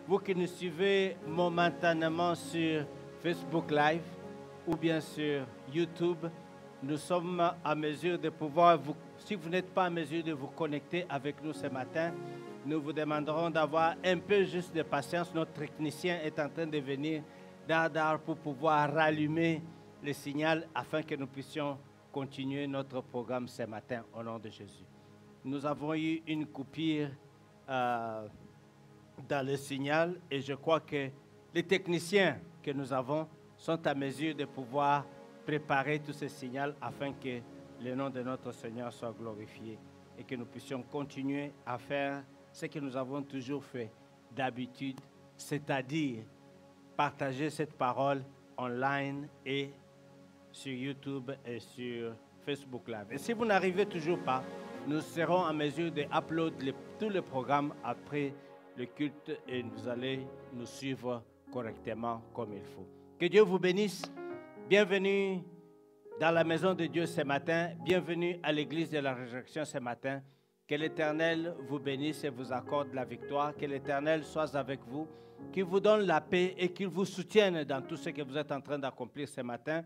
Vous qui nous suivez momentanément sur Facebook Live ou bien sur YouTube, nous sommes à mesure de pouvoir vous... Si vous n'êtes pas à mesure de vous connecter avec nous ce matin, nous vous demanderons d'avoir un peu juste de patience. Notre technicien est en train de venir d'art pour pouvoir rallumer le signal afin que nous puissions continuer notre programme ce matin au nom de Jésus. Nous avons eu une coupure dans le signal et je crois que les techniciens que nous avons sont à mesure de pouvoir préparer tous ces signaux afin que le nom de notre Seigneur soit glorifié et que nous puissions continuer à faire ce que nous avons toujours fait d'habitude, c'est-à-dire partager cette parole online et sur YouTube et sur Facebook Live. Et si vous n'arrivez toujours pas, nous serons en mesure d'uploader tous les programmes après le culte et vous allez nous suivre correctement comme il faut. Que Dieu vous bénisse. Bienvenue dans la maison de Dieu ce matin. Bienvenue à l'église de la résurrection ce matin. Que l'Éternel vous bénisse et vous accorde la victoire. Que l'Éternel soit avec vous, qu'il vous donne la paix et qu'il vous soutienne dans tout ce que vous êtes en train d'accomplir ce matin.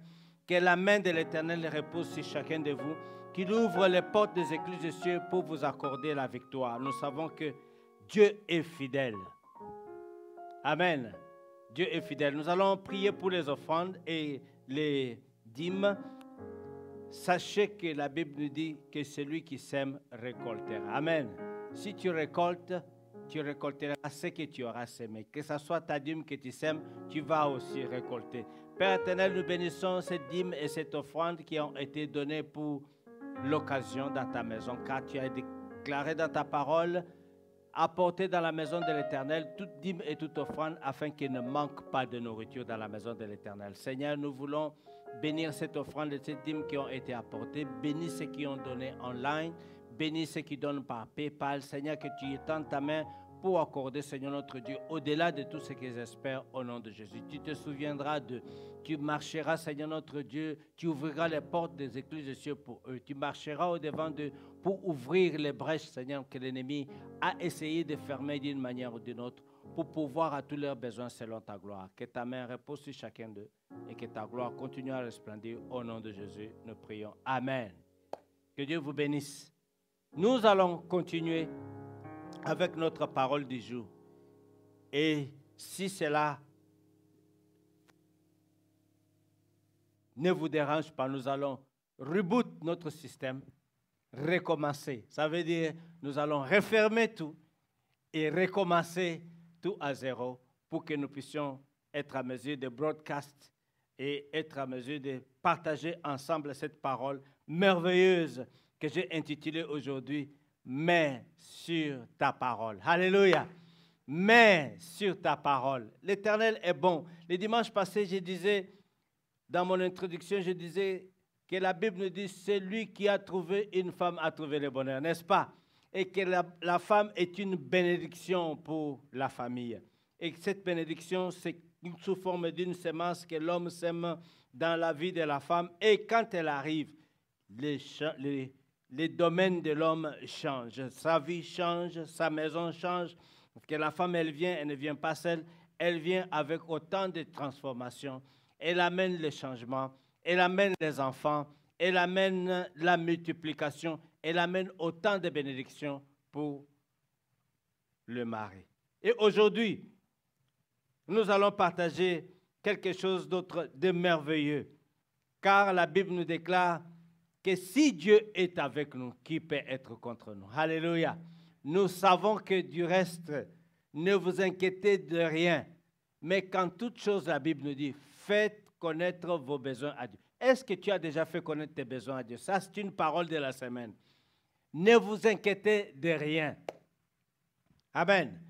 Que la main de l'Éternel repose sur chacun de vous, qu'il ouvre les portes des églises des cieux pour vous accorder la victoire. Nous savons que Dieu est fidèle. Amen. Dieu est fidèle. Nous allons prier pour les offrandes et les dîmes. Sachez que la Bible nous dit que celui qui sème récoltera. Amen. Si tu récoltes, tu récolteras ce que tu auras semé. Que ce soit ta dîme que tu sèmes, tu vas aussi récolter. Père éternel, nous bénissons cette dîme et cette offrande qui ont été données pour l'occasion dans ta maison, car tu as déclaré dans ta parole, apportez dans la maison de l'Éternel toute dîme et toute offrande afin qu'il ne manque pas de nourriture dans la maison de l'Éternel. Seigneur, nous voulons bénir cette offrande et cette dîme qui ont été apportées. Bénis ceux qui ont donné online. Bénis ceux qui donnent par PayPal. Seigneur, que tu étends ta main pour accorder, Seigneur notre Dieu, au-delà de tout ce qu'ils espèrent au nom de Jésus. Tu te souviendras d'eux. Tu marcheras, Seigneur notre Dieu. Tu ouvriras les portes des églises des cieux pour eux. Tu marcheras au-devant d'eux pour ouvrir les brèches, Seigneur, que l'ennemi a essayé de fermer d'une manière ou d'une autre pour pouvoir à tous leurs besoins selon ta gloire. Que ta main repose sur chacun d'eux et que ta gloire continue à resplendir au nom de Jésus. Nous prions. Amen. Que Dieu vous bénisse. Nous allons continuer avec notre parole du jour. Et si cela ne vous dérange pas, nous allons reboot notre système, recommencer. Ça veut dire nous allons refermer tout et recommencer tout à zéro pour que nous puissions être à mesure de broadcast et être à mesure de partager ensemble cette parole merveilleuse que j'ai intitulée aujourd'hui « Mais sur ta parole ». Alléluia. « Mais sur ta parole ». L'Éternel est bon. Le dimanche passé, je disais, dans mon introduction, je disais que la Bible nous dit « Celui qui a trouvé une femme a trouvé le bonheur », n'est-ce pas? Et que la femme est une bénédiction pour la famille. Et que cette bénédiction, c'est sous forme d'une semence que l'homme sème dans la vie de la femme. Et quand elle arrive, les domaines de l'homme changent. Sa vie change, sa maison change. Parce que la femme, elle vient, elle ne vient pas seule. Elle vient avec autant de transformations. Elle amène le changement. Elle amène les enfants. Elle amène la multiplication. Elle amène autant de bénédictions pour le mari. Et aujourd'hui, nous allons partager quelque chose d'autre de merveilleux. Car la Bible nous déclare que si Dieu est avec nous, qui peut être contre nous? Alléluia. Nous savons que du reste, ne vous inquiétez de rien. Mais qu'en toute chose, la Bible nous dit, faites connaître vos besoins à Dieu. Est-ce que tu as déjà fait connaître tes besoins à Dieu? Ça, c'est une parole de la semaine. Ne vous inquiétez de rien. Amen.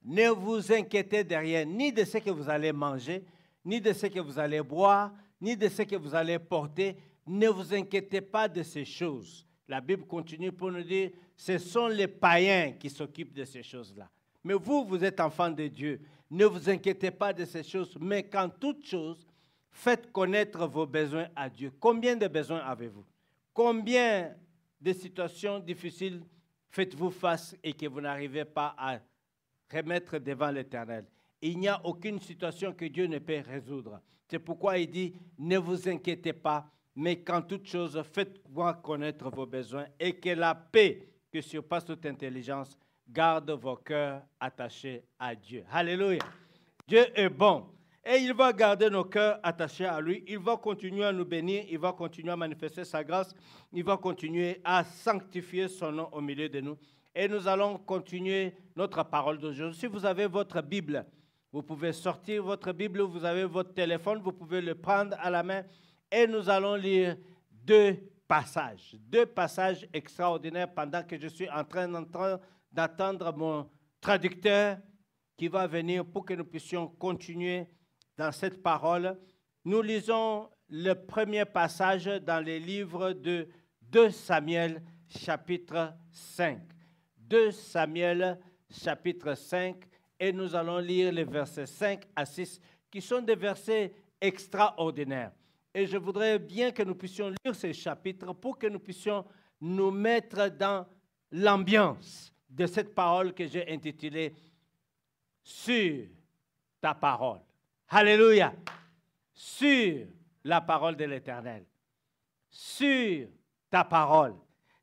Ne vous inquiétez de rien, ni de ce que vous allez manger, ni de ce que vous allez boire, ni de ce que vous allez porter. Ne vous inquiétez pas de ces choses. La Bible continue pour nous dire, ce sont les païens qui s'occupent de ces choses-là. Mais vous, vous êtes enfants de Dieu. Ne vous inquiétez pas de ces choses, mais qu'en toute chose, faites connaître vos besoins à Dieu. Combien de besoins avez-vous? Combien de situations difficiles faites-vous face et que vous n'arrivez pas à remettre devant l'Éternel. Il n'y a aucune situation que Dieu ne peut résoudre. C'est pourquoi il dit, ne vous inquiétez pas, mais qu'en toute chose, faites-moi connaître vos besoins et que la paix qui surpasse toute intelligence garde vos cœurs attachés à Dieu. Alléluia. Dieu est bon. Et il va garder nos cœurs attachés à lui. Il va continuer à nous bénir. Il va continuer à manifester sa grâce. Il va continuer à sanctifier son nom au milieu de nous. Et nous allons continuer notre parole d'aujourd'hui. Si vous avez votre Bible, vous pouvez sortir votre Bible. Vous avez votre téléphone. Vous pouvez le prendre à la main. Et nous allons lire deux passages extraordinaires pendant que je suis en train d'attendre mon traducteur qui va venir pour que nous puissions continuer dans cette parole. Nous lisons le premier passage dans les livres de 2 Samuel, chapitre 5. 2 Samuel, chapitre 5, et nous allons lire les versets 5 à 6, qui sont des versets extraordinaires. Et je voudrais bien que nous puissions lire ces chapitres pour que nous puissions nous mettre dans l'ambiance de cette parole que j'ai intitulée « Sur ta parole ». Alléluia. Sur la parole de l'Éternel. Sur ta parole.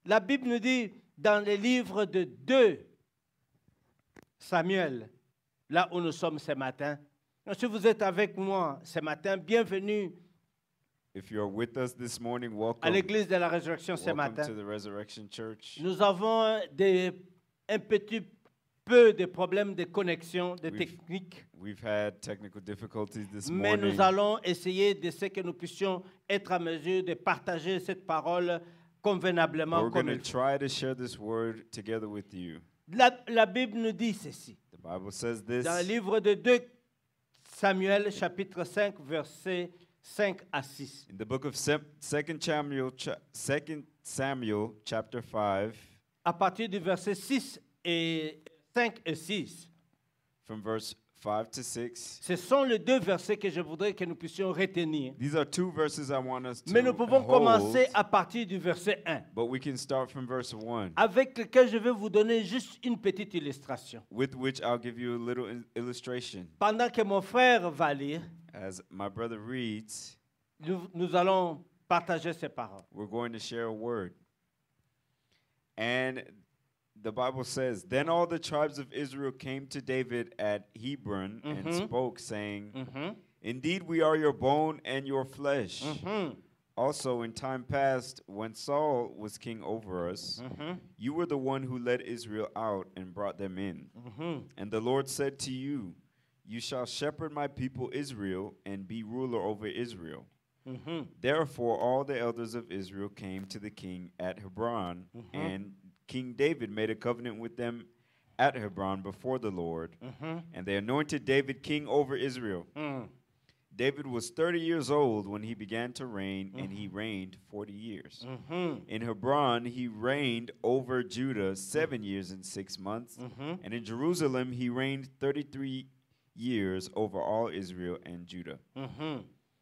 La Bible nous dit dans les livres de 2 Samuel, là où nous sommes ce matin. Si vous êtes avec moi ce matin, bienvenue If you're with us this morning, à welcome. l'église de la résurrection ce Welcome matin. to the Resurrection Church. Nous avons un petit peu de problèmes de connexion, de technique. We've had technical difficulties this Mais morning. nous allons essayer de ce que nous puissions être à mesure de partager cette parole convenablement. We're Comme going il to faut. try to share this word together with you. La Bible nous dit ceci. The Bible says this Dans le livre de 2 Samuel, chapitre 5, versets 5 à 6. in the book of 2 Samuel, chapter 5, À partir du verset 5 et 6. from verse 5 to 6. Ce sont les deux versets que je voudrais que nous puissions retenir. These are two verses I want us to Mais nous pouvons hold, commencer à partir du verset 1, but we can start from verse 1, avec lequel je vais vous donner juste une petite illustration. with which I'll give you a little illustration. Pendant que mon frère va lire, As my brother reads, nous allons partager ces paroles. we're going to share a word. And the Bible says, Then all the tribes of Israel came to David at Hebron and spoke, saying, Indeed, we are your bone and your flesh. Also, in time past, when Saul was king over us, you were the one who led Israel out and brought them in. And the Lord said to you, You shall shepherd my people Israel and be ruler over Israel. Therefore, all the elders of Israel came to the king at Hebron, and King David made a covenant with them at Hebron before the Lord, and they anointed David king over Israel. David was 30 years old when he began to reign, and he reigned 40 years. In Hebron, he reigned over Judah 7 years and 6 months, and in Jerusalem, he reigned 33 years over all Israel and Judah.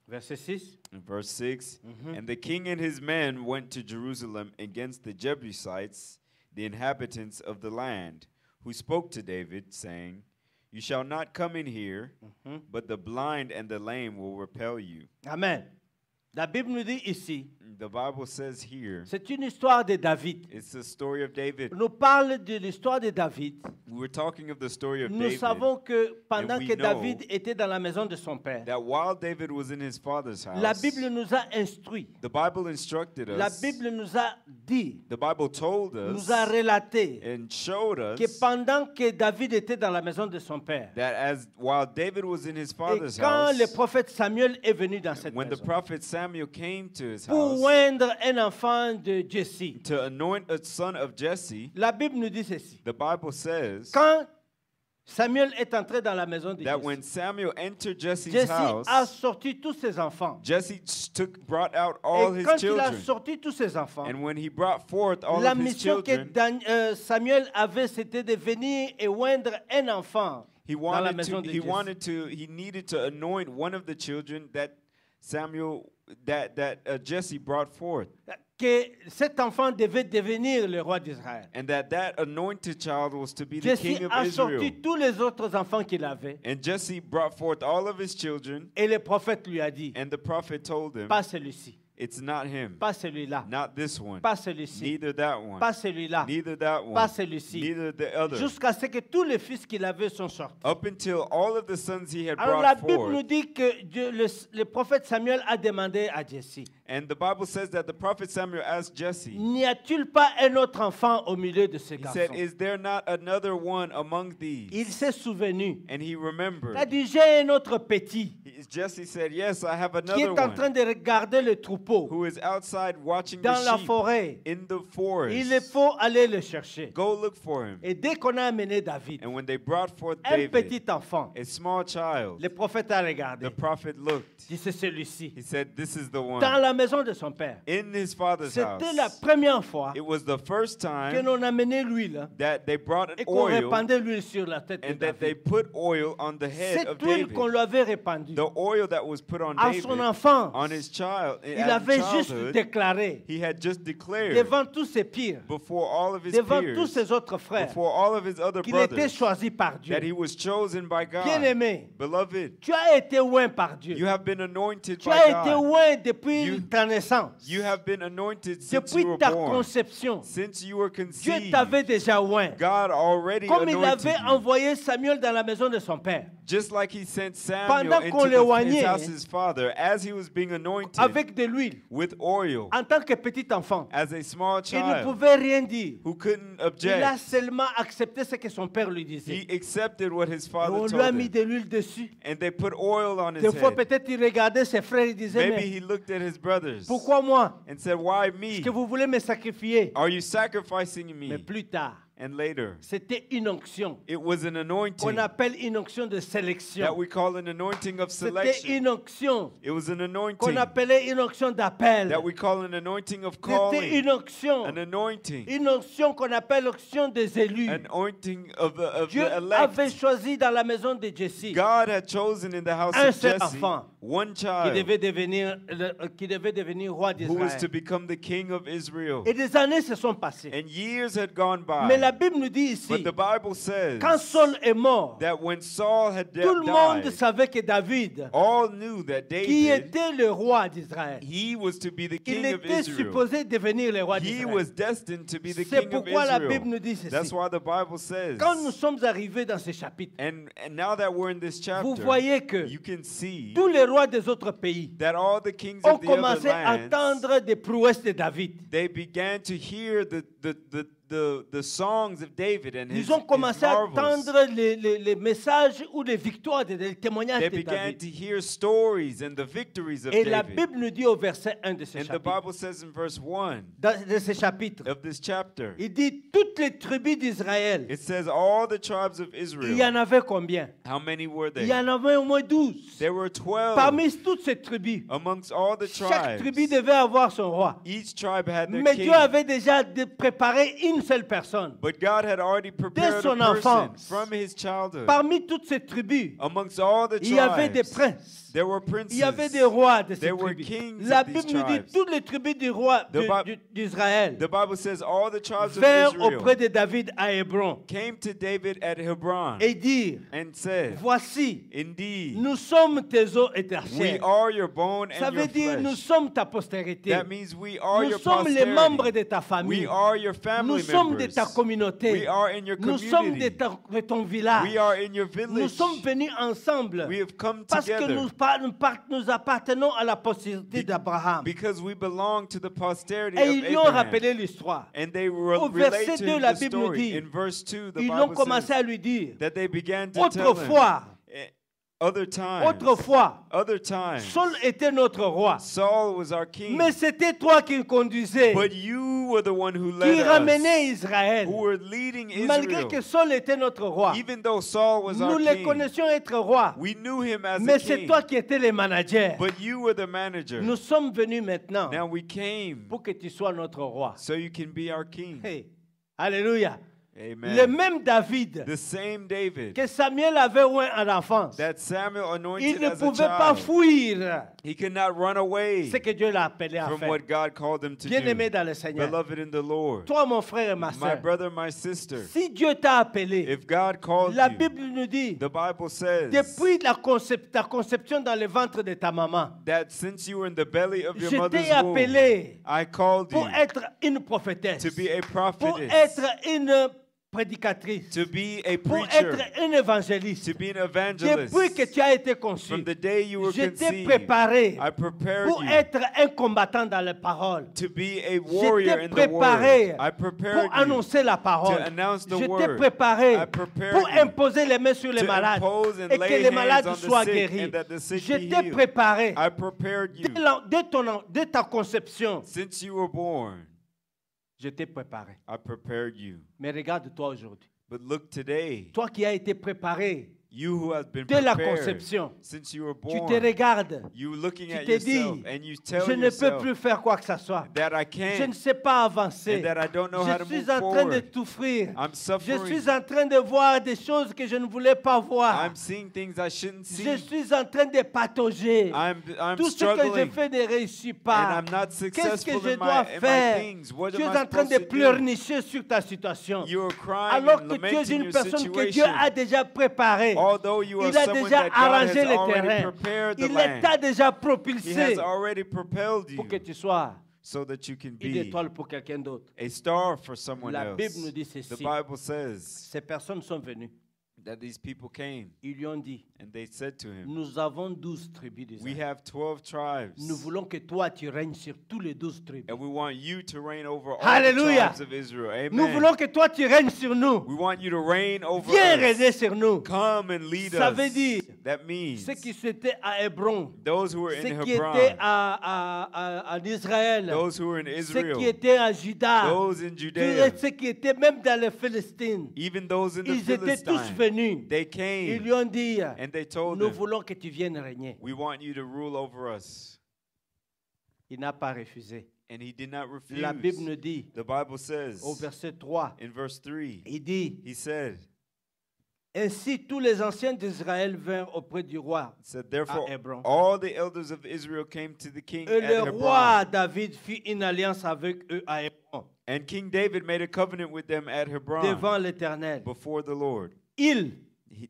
Verset 6. In verse 6, And the king and his men went to Jerusalem against the Jebusites, the inhabitants of the land, who spoke to David, saying, You shall not come in here, but the blind and the lame will repel you. Amen. La Bible nous dit ici, The Bible says here, c'est une histoire de David. it's the story of David. On nous parle de l'histoire de David. We were talking of the story of Nous David, savons que pendant we que know David était dans la maison de son père, that while David was in his father's la house, Bible nous a instruits. the Bible instructed La us, Bible nous a dit, the Bible told us, nous a relaté and showed us que pendant que David était dans la maison de son père, that while David was in his et father's quand house, le prophète Samuel est venu dans cette when the maison prophet Samuel came to his pour house oindre un enfant de Jesse, to anoint a son of Jesse, la Bible nous dit ceci. the Bible says Quand Samuel est entré dans la maison de that Jesse, when Samuel entered Jesse's Jesse house, a sorti tous ses enfants. Jesse brought out all Et his quand il a children. sorti tous ses enfants, And when he brought forth all la of his mission que children, Samuel avait, c'était de venir et oindre un enfant he dans la maison de Jesse. needed to anoint one of the children that Jesse brought forth. Que cet enfant devait devenir le roi d'Israël. And that anointed child was to be the Jesse king of a Israel. sorti tous les autres enfants qu'il avait. And Jesse brought forth all of his children. Et le prophète lui a dit, And the prophet told him, pas celui-ci, it's not him, pas celui-là, not this one, pas celui-ci, neither that one, pas celui-là, neither that pas one, celui-ci. neither the other. Jusqu'à ce que tous les fils qu'il avait sont sortis. Up until all of the sons he had Alors la brought Bible nous forth. dit que le prophète Samuel a demandé à Jesse, And the Bible says that the prophet Samuel asked Jesse, n'y a-t-il pas un autre enfant au milieu de ces he said, garçons? is there not another one among these? Il s'est souvenu. And he Il remembered. a dit, j'ai un autre petit Jesse said, yes, I have qui est another en train one de regarder le troupeau who is outside watching dans la the sheep forêt. in the Il forest. faut aller le chercher. Go look for him. Et dès qu'on a amené David, And when they brought forth un David, petit enfant, a small child, le prophète a regardé. the prophet looked. Dit, c'est celui-ci. He said, this is the Dans one. la maison de son père. In his father's C'était la house. première fois It was the first que time l'on amenait l'huile that they brought an et qu'on oil répandait l'huile sur la tête de and that they David. put oil on the head of Cette huile David. qu'on lui avait répandue The oil that was put on à David, son enfance, on his child, il at avait juste childhood, déclaré he had just declared devant tous ses pires, before all of his devant tous peers, ses autres frères, before all of his other qu'il était brothers, choisi par Dieu. that he was chosen by God. Bien-aimé, Beloved, tu as été oint par Dieu. you have been anointed Tu by as été God. oint depuis You- ta naissance. You have been anointed since you Depuis were ta born. conception. Since you were Dieu conceived, t'avait déjà oint. God already Comme il anointed avait you. envoyé Samuel dans la maison de son père, Just like he sent Samuel Pendant into qu'on l'éloignait, his house, his father, as he was being anointed avec de l'huile, with oil, en tant que petit enfant. as a small Il ne child pouvait rien dire. who couldn't Il a object. seulement accepté ce que son père lui disait. He accepted what his Et father on lui a told mis him. de l'huile dessus. And they put oil on his Des fois, head. peut-être, il regardait ses frères et disait, Maybe mais he looked at his brothers pourquoi moi? and said, why Est-ce me? que vous voulez me sacrifier? Are you sacrificing Mais me? plus tard, And later, c'était une onction it was an qu'on anointing appelle une onction de that sélection. we call an anointing of C'était selection. une onction It was an qu'on anointing appelait une onction d'appel. that we call an anointing of C'était calling. une onction. An anointing. Une onction qu'on appelle l'onction des élus. An anointing of the Dieu elect. avait choisi dans la maison de Jesse God had chosen in the house un of seul Jesse enfant one qui child devait devenir roi who was to d'Israël. become the king of Israel. Et des années se sont passées. And years had gone Mais la by. Bible nous dit ici, But the Bible says quand Saul est mort, that when Saul had tout le monde died, savait que David, all knew that qui David, était le roi d'Israël, he was to be the il king of était Israel. supposé devenir le roi He d'Israël. was destined to be the C'est king of pourquoi la Bible nous Israel. dit ceci. That's why the Bible says. Quand nous sommes arrivés dans ce chapitre, And now that we're in this vous chapter, voyez que you can see tous les rois des autres pays that all the kings ont of the other commencé à lands, entendre des prouesses de David. they began to hear the songs of David and his Ils ont commencé à marvels. entendre les messages ou les victoires, les témoignages They de began David. to hear stories and the victories of Et la David. Bible nous dit au verset 1 de ce And the chapitre, Bible says in verse 1 de ce chapitre, of this chapter, il dit toutes les tribus d'Israël. it says all the tribes of Il y Israel. en avait combien? How many were Il y they? en avait au moins 12. There were 12 Parmi toutes ces tribus, amongst all the chaque tribu tribes. devait avoir son roi. Each tribe had their Mais king. Dieu avait déjà préparé une seule personne. But God had already prepared son a person enfance. from his childhood. Parmi toutes ces tribus, Amongst all the il y avait des tribes, princes. there were princes. Il y avait des rois de ces There were tribus. kings La of these Bible nous dit tribes. toutes les tribus du roi d'Israël The Bible says all the tribes of vinrent Israel auprès de David à Hébron came to David at Hebron et dirent, and said, voici, indeed, nous sommes tes os et ta we chair. are your bone Ça and your veut dire, nous flesh. sommes ta postérité. That means we are Nous your sommes les membres posterity. de ta famille. We are your Nous family sommes de ta members. communauté. We are in your Nous sommes de, community. de ton village. We are in your Nous village. sommes venus ensemble We have come parce que together nous appartenons à la postérité d'Abraham. because we belong to the posterity Et of ils lui ont Abraham. rappelé l'histoire. And they Au relate verset to 2, him la the Bible nous story. dit, In verse 2, the Ils ont Bible commencé says à lui dire, that they began to tell him, autrefois, other times, autrefois, times, Saul était notre roi. Saul was our king, Mais c'était toi qui conduisais, but you were the one who qui led us, ramenais Israël. who were leading Malgré Israel. que Saul était notre roi, Even though Saul was nous our les king, connaissions être roi. we knew him as Mais a c'est king, toi qui étais le manager. but you were the manager. Nous sommes venus maintenant Now we came pour que tu sois notre roi. so you can be our king. Hey, alléluia. Amen. Le même David The same David que Samuel avait oint en enfance, that Samuel il anointed ne as a pouvait pas child. fuir He could not run away ce que Dieu l'a appelé à from faire. what God called him to Bien-aimé do. dans le Seigneur, Beloved in the Lord, toi mon frère et ma my soeur, brother, my sister, si Dieu t'a appelé, if God called la you, Bible nous dit, the Bible says depuis ta conception dans le ventre de ta maman, that since you were in the belly of your je mother's t'ai womb, appelé I called pour you être une prophétesse, to be a pour prophetess, être une prédicatrice, to be a pour preacher, être une évangéliste. to be an evangelist. Depuis que tu as été conçu, From the day you were je t'ai conceived, préparé I prepared pour you être un combattant dans la parole. to be a Je warrior t'ai in the word. préparé I pour prepared you annoncer la parole. to announce the Je t'ai word. préparé I prepared pour you imposer les mains sur les to malades impose and et que lay les hands malades on the soient sick guéris. and that the sick Je be t'ai healed. préparé I prepared you dès ta conception. since you were born. Je t'ai préparé. I prepared you. Mais regarde-toi aujourd'hui. But look today, Toi qui as été préparé you who have been dès la prepared conception, since you were tu born. te regardes. You looking Tu at te dis, yourself and you tell je ne peux yourself plus faire quoi que ce soit. that I Je ne can't sais pas avancer. and that I don't know how Je to suis move en train de forward. souffrir. I'm Je suffering. suis en train de voir des choses que je ne voulais pas voir. I'm seeing things I shouldn't see. Je suis en train de patauger. I'm Tout ce que je struggling fais ne réussit and pas. I'm not Qu'est-ce successful que je in dois my faire? things. What Tu es am I en train de supposed to do? pleurnicher sur ta situation. You are crying Alors and que tu es lamenting une your personne que Dieu situation. a déjà préparée. Although you are Il a someone déjà that God has arrangé les already terrains. prepared the Il land. t'a déjà He has propulsé already propelled pour que you tu sois so that you can une be étoile pour quelqu'un d'autre. a star for someone La Bible else. nous dit The ceci. Bible says Ces personnes sont venues. that these people came Ils lui ont dit, and they said to him, nous avons 12 tribus we d'Israël. have 12 tribes Nous voulons que toi, tu règnes sur tous les 12 tribus. and we want you to reign over all Hallelujah. the tribes of Israel. Nous Amen. voulons que toi, tu règnes sur nous. We want you to reign over Viens régner us. sur nous. Come and lead Ça us. veut dire, That means ceux qui étaient à Hébron, those who were ceux in qui Hebron, étaient en Israël, those who were in ceux Israel, qui étaient à Juda, those in Judea, ceux qui étaient même dans les Philistines, even those in the ils étaient tous Philistines, venus. they Ils came lui ont dit, and they told nous him, voulons que tu viennes régner. we want you to rule over us. Il n'a pas refusé. And he did not refuse. La Bible nous dit, The Bible says au verset 3, in verse 3, il dit, he said, ainsi tous les anciens d'Israël vinrent auprès du roi. therefore Hébron. all the elders of Israel came to the king Et at le Hebron. roi David fit une alliance avec eux à Hébron, And King David made a covenant with them at Hebron devant l'Éternel. before the Lord. Ils,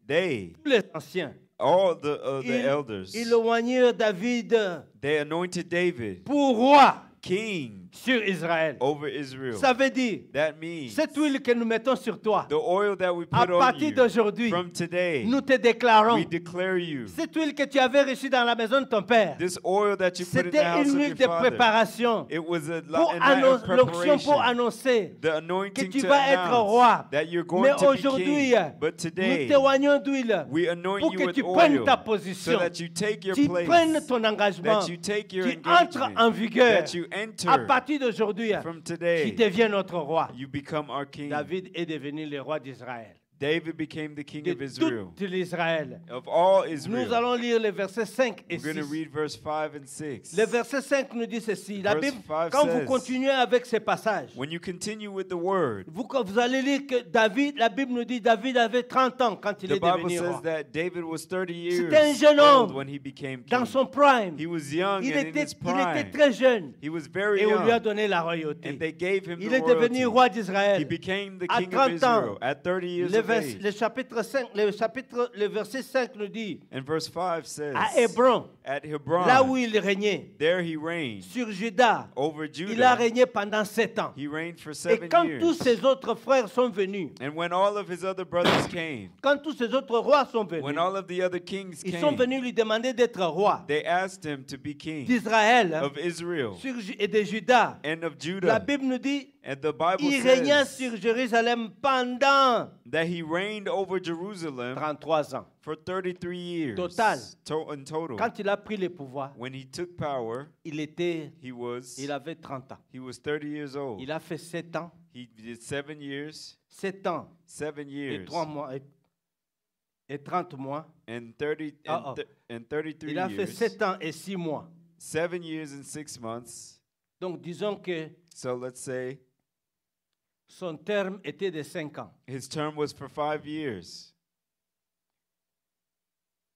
They, tous les anciens, all the elders, ils oignirent David they anointed David pour roi king sur Israël. over Israel. Ça veut dire, That means cette huile que nous mettons sur toi, the oil that we à put on partir you d'aujourd'hui, from today, nous te déclarons, we declare you. cette huile que tu avais reçue dans la maison de ton père, This oil that you put in the c'était house une of huile your de father, préparation it was a pour night of l'onction pour preparation. annoncer The que anointing tu to vas être announce roi. that you're going Mais to be aujourd'hui, king. But nous today, témoignons d'huile we anoint pour you que with tu prennes oil ta so position, that you take your tu place, prennes ton engagement, that you take your tu entres engagement, en vigueur. that you enter À partir d'aujourd'hui, from tu today, deviens notre roi. you become our king. David est devenu le roi d'Israël. David became the king De of Israel. tout l'Israël. Of all Nous Israel. allons lire les versets 5 et We're going to 6. read verse 5 and 6. Le verset 5 nous dit ceci. La Verse Bible, 5 quand vous says, continuez avec ces passages, When you continue with the word, vous allez lire que David, la Bible nous dit David avait 30 ans quand il the est Bible devenu says roi. that David was 30 C'était un years jeune old homme when he became Dans king. son prime, He was young il and in était his prime. très jeune He was very et on lui a young. donné la And royauté. they gave him Il the est devenu royalty. roi He d'Israël. became the À king of 30 ans, Israel at 30 years Le, of age. le verset 5 nous dit, And verse 5 says, à Hébron, at là où Hebron, il régnait, there he reigned sur Juda, over il a Judah. régné pendant 7 ans. He reigned for Et 7 quand years. tous ses autres frères sont venus, And when all of his other brothers came, quand tous ses autres rois sont when venus, all of the other kings ils sont came, venus lui demander d'être roi they asked him to be king d'Israël of Israel et de Juda. and of La Judah. Bible nous dit, And the Bible il régna says sur Jérusalem pendant that he reigned over Jerusalem 33 ans. for 33 years Total. in total. Quand il a pris le pouvoir, When he took power, il avait 30 ans. he was 30 years old. Il a fait 7 ans. He did 7 years, 7 ans 7 et years, 3 mois et 30 mois. and 30 and 33 Il a fait years, 7 ans et 6 mois. 7 years and 6 months. Donc disons que So let's say son terme était de 5 ans. His term was for 5 years.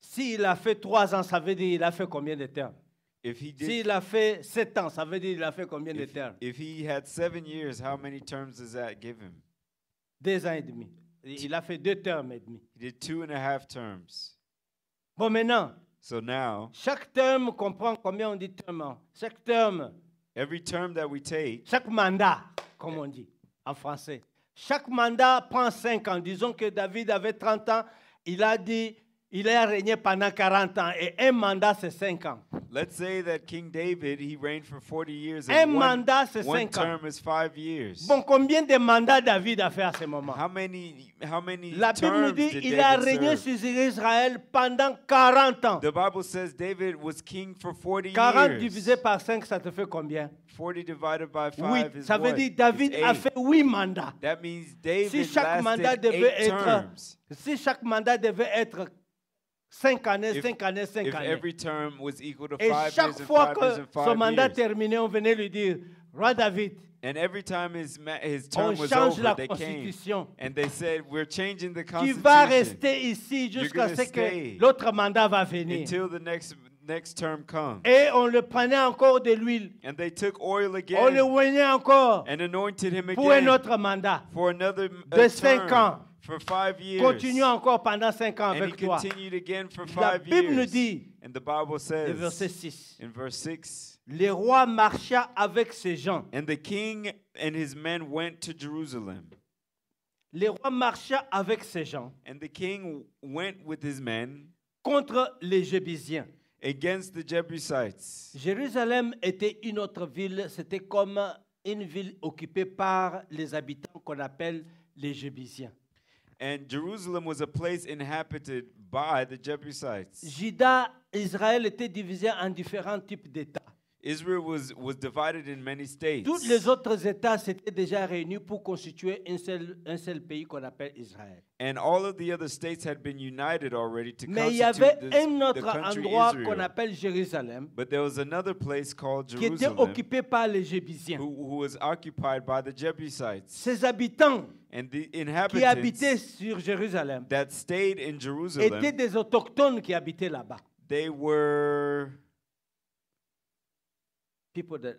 S'il a fait 3 ans, ça veut dire il a fait combien de termes? If he did, S'il a fait 7 ans, ça veut dire il a fait combien de termes? if he had 7 years, how many terms does that give him? 2 ans et demi. Il a fait 2 termes et demi. He did 2.5 terms. Bon, maintenant, So now, chaque terme comprend combien on dit terme? Chaque terme, every term that we take, chaque mandat, comme on dit en français. Chaque mandat prend 5 ans. Disons que David avait 30 ans, il a dit, il a régné pendant 40 ans et un mandat c'est 5 ans. let's say that King David, he reigned for 40 years Un and mandat c'est one 5 ans. term is 5 years. Bon, combien de mandats David a fait à ce moment? How many La Bible nous terms dit did il a David régné serve? sur Israël pendant 40 ans. The Bible says David was king for 40 40 years. divisé par 5, ça te fait combien? 40 divided by 5 8. is Ça veut what? dire David It's a 8. fait 8 mandats. That means David Si chaque mandat lasted devait 8 être, terms. si chaque mandat devait être 5 années, If- 5 années, 5 If années. every term was equal to Et 5 chaque years and fois 5 years que and son 5 mandat years, terminé, on venait lui dire, Roi David, and every time his on term was change over, la they came constitution. and they said, "We're changing the Tu vas constitution rester ici jusqu'à gonna ce stay que l'autre mandat va venir. until the next term comes." Et on le prenait encore de l'huile. And they took oil On le again oignait encore and anointed him pour un again autre mandat. for another De 5 term ans. for 5 years. Continue encore pendant 5 ans And he avec toi. continued again for La 5 Bible nous years. dit, And the Bible le verset says 6, in verse 6, le roi marcha avec ses gens. and the king and his men went to Jerusalem. Le roi marcha avec ses gens And the king went with his men contre les Jébusiens. against the Jebusites. Jérusalem était une autre ville, c'était comme une ville occupée par les habitants qu'on appelle les Jébusiens. And Jerusalem was a place inhabited by the Jebusites. Juda, Israël était divisé en différents types d'États. Israel was divided in many states. Tous les autres États s'étaient déjà réunis pour constituer un seul pays qu'on appelle Israël. And all of the other states had been united already to Mais il y avait constitute un the autre country endroit qu'on Israel. appelle Jérusalem, But there was another place called qui était Jerusalem occupé par les Jébusiens. who was occupied by the Jebusites. Ces habitants And the qui inhabitants habitaient sur Jérusalem that stayed in étaient Jerusalem, des autochtones qui habitaient là-bas. they were People that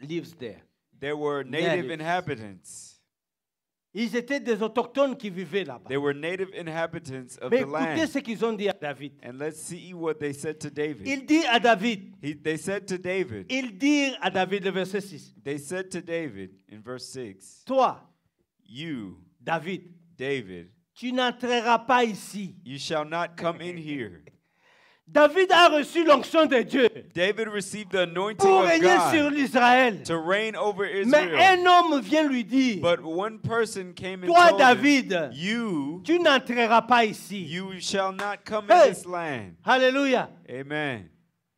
lives there. native Natives. inhabitants. Ils étaient des autochtones qui vivaient là-bas. They were native inhabitants of Mais the écoutez land. ce qu'ils ont dit à David. And let's see what they said to David. Il dit à David, They said to David, il dit à David, le verset 6, they said to David in verse 6, toi, you, David, David, tu n'entreras pas ici. you shall not come in here. David a reçu l'onction de Dieu David received the anointing pour of régner sur God l'Israël. to reign over Mais Israel. un homme vient lui dire, But one person came and toi told him, David, you tu n'entreras pas ici. shall not come Hey. in this land. Alléluia. Amen.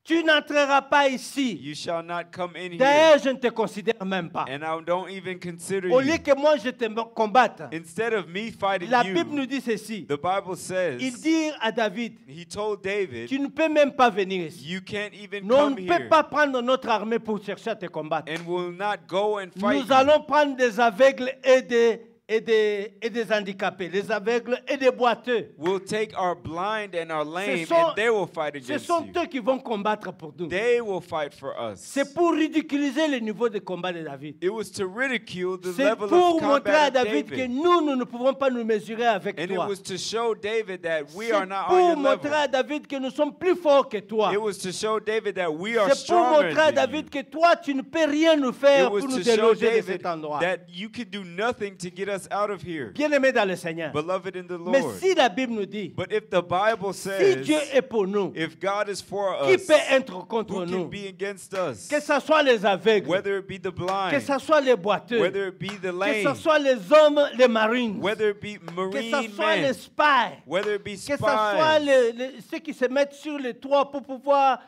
Tu n'entreras pas ici. You shall not come in here. D'ailleurs, je ne te considère même pas. And I don't even consider Au lieu you. que moi je te combatte, Instead of me fighting la Bible nous you, dit ceci. the Bible Il says, dit à David, he told David, tu ne peux même pas venir ici. you can't even Nous come ne here peut pas prendre notre armée pour chercher à te combattre. and will not go and fight Nous you. allons prendre des aveugles et des handicapés, les aveugles et des boiteux. We'll take our blind and our lame sont- and they will fight Ce against sont you. eux qui vont combattre pour nous. They will fight for us. C'est pour ridiculiser le niveau de combat de David. It was to ridicule the C'est level pour of montrer à combat of David que David. nous ne pouvons pas nous mesurer avec And it toi. was to show David that we C'est are not on pour your montrer à level. David que nous sommes plus forts que toi. It was to show David that we are C'est pour stronger montrer à than you. David que toi, tu ne peux rien nous It faire was pour nous to show déloger de David cet endroit. that you could do nothing to get us out of here. Bien-aimé dans le Seigneur. Beloved in the Mais Lord. si la Bible nous dit, But if the Bible si says, Dieu est pour nous, if God is for qui us, peut être contre who nous? can be against us? Que ce soit les aveugles, Whether it be the que blind, ce soit les boiteux, whether it be the que lame, ce soit les hommes, les marines, whether it be que ce marine soit les men, spies, whether it be que ce soit spies, ceux qui se mettent sur les toits pour pouvoir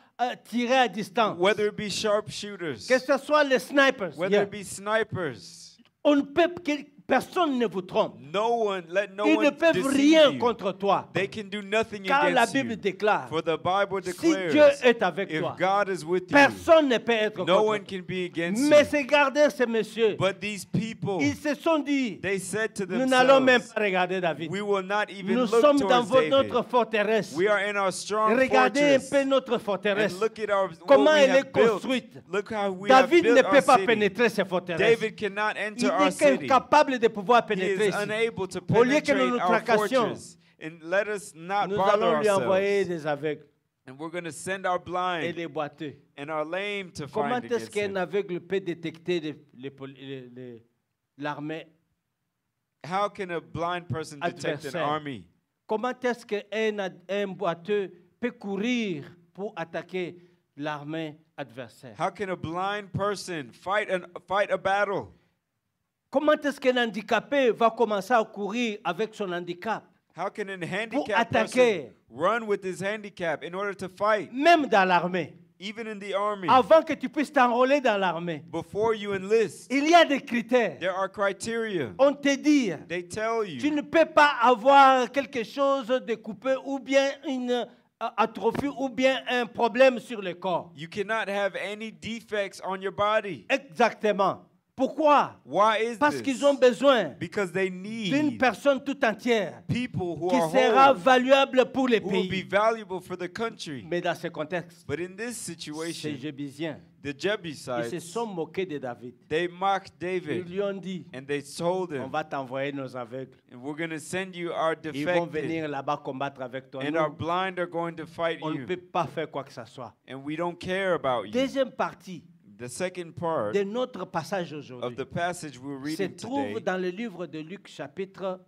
tirer à distance, whether it be sharpshooters, que ce soit les snipers. whether Yeah. it be snipers. On ne peut Personne ne vous trompe. Let no Ils ne one peuvent deceive rien you. contre toi. They can do nothing Car la against Bible you. déclare, For the Bible si declares, Dieu est avec if toi, God is with you, personne ne peut être no contre one toi. can be against Mais you. ces gardiens, ces messieurs, But these people, ils se sont dit, they said to nous n'allons même themselves, pas regarder David. we will not even Nous look sommes dans towards notre David. forteresse. We are in our strong Regardez un fortress. peu notre forteresse. And look at our, Comment what we elle have est built. construite. Look how we David have ne built peut our pas city. pénétrer ces forteresses. David cannot enter Il our n'est city. incapable de pouvoir He pénétrer is ici. unable to Au lieu que nous penetrate nous our tracassions, fortress. And let us not nous bother allons lui envoyer ourselves. des aveugles And we're going to send our et blind des boiteux. and our lame to Comment find est-ce against qu'un him. aveugle peut détecter l'armée How can a blind person detect an adversaire? army? Comment est-ce qu'un boiteux peut courir pour attaquer l'armée adversaire? How can a blind person fight a battle? Comment est-ce qu'un handicapé va commencer à courir avec son handicap? How can a Pour handicapped person attaquer. run with his handicap in order to fight? Même dans l'armée. Even in the army, Avant que tu puisses t'enrôler dans l'armée, before you enlist, il y a des critères. there are criteria. On te dit, They tell tu you ne peux pas avoir quelque chose de coupé ou bien une atrophie ou bien un problème sur le corps. you cannot have any defects on your body. Exactement. Pourquoi? Why is Parce this? qu'ils ont besoin Because they d'une need personne tout entière people who qui are sera whole, valuable pour les who will be pays. valuable for the country. Mais dans ce contexte, But in this ces situation, Jébusiens, the ils se Jebusites, sont moqués de David. they mocked Ils David lui ont dit, and they told on him, va t'envoyer nos aveugles. and we're going to send you our Ils vont defected, venir là-bas combattre avec toi. and Nous, our blind are going to fight on ne you, peut pas faire quoi que ce soit. and we don't care about you. Deuxième partie The second part de notre passage of aujourd'hui the passage we're se reading trouve today dans le livre de Luc chapitre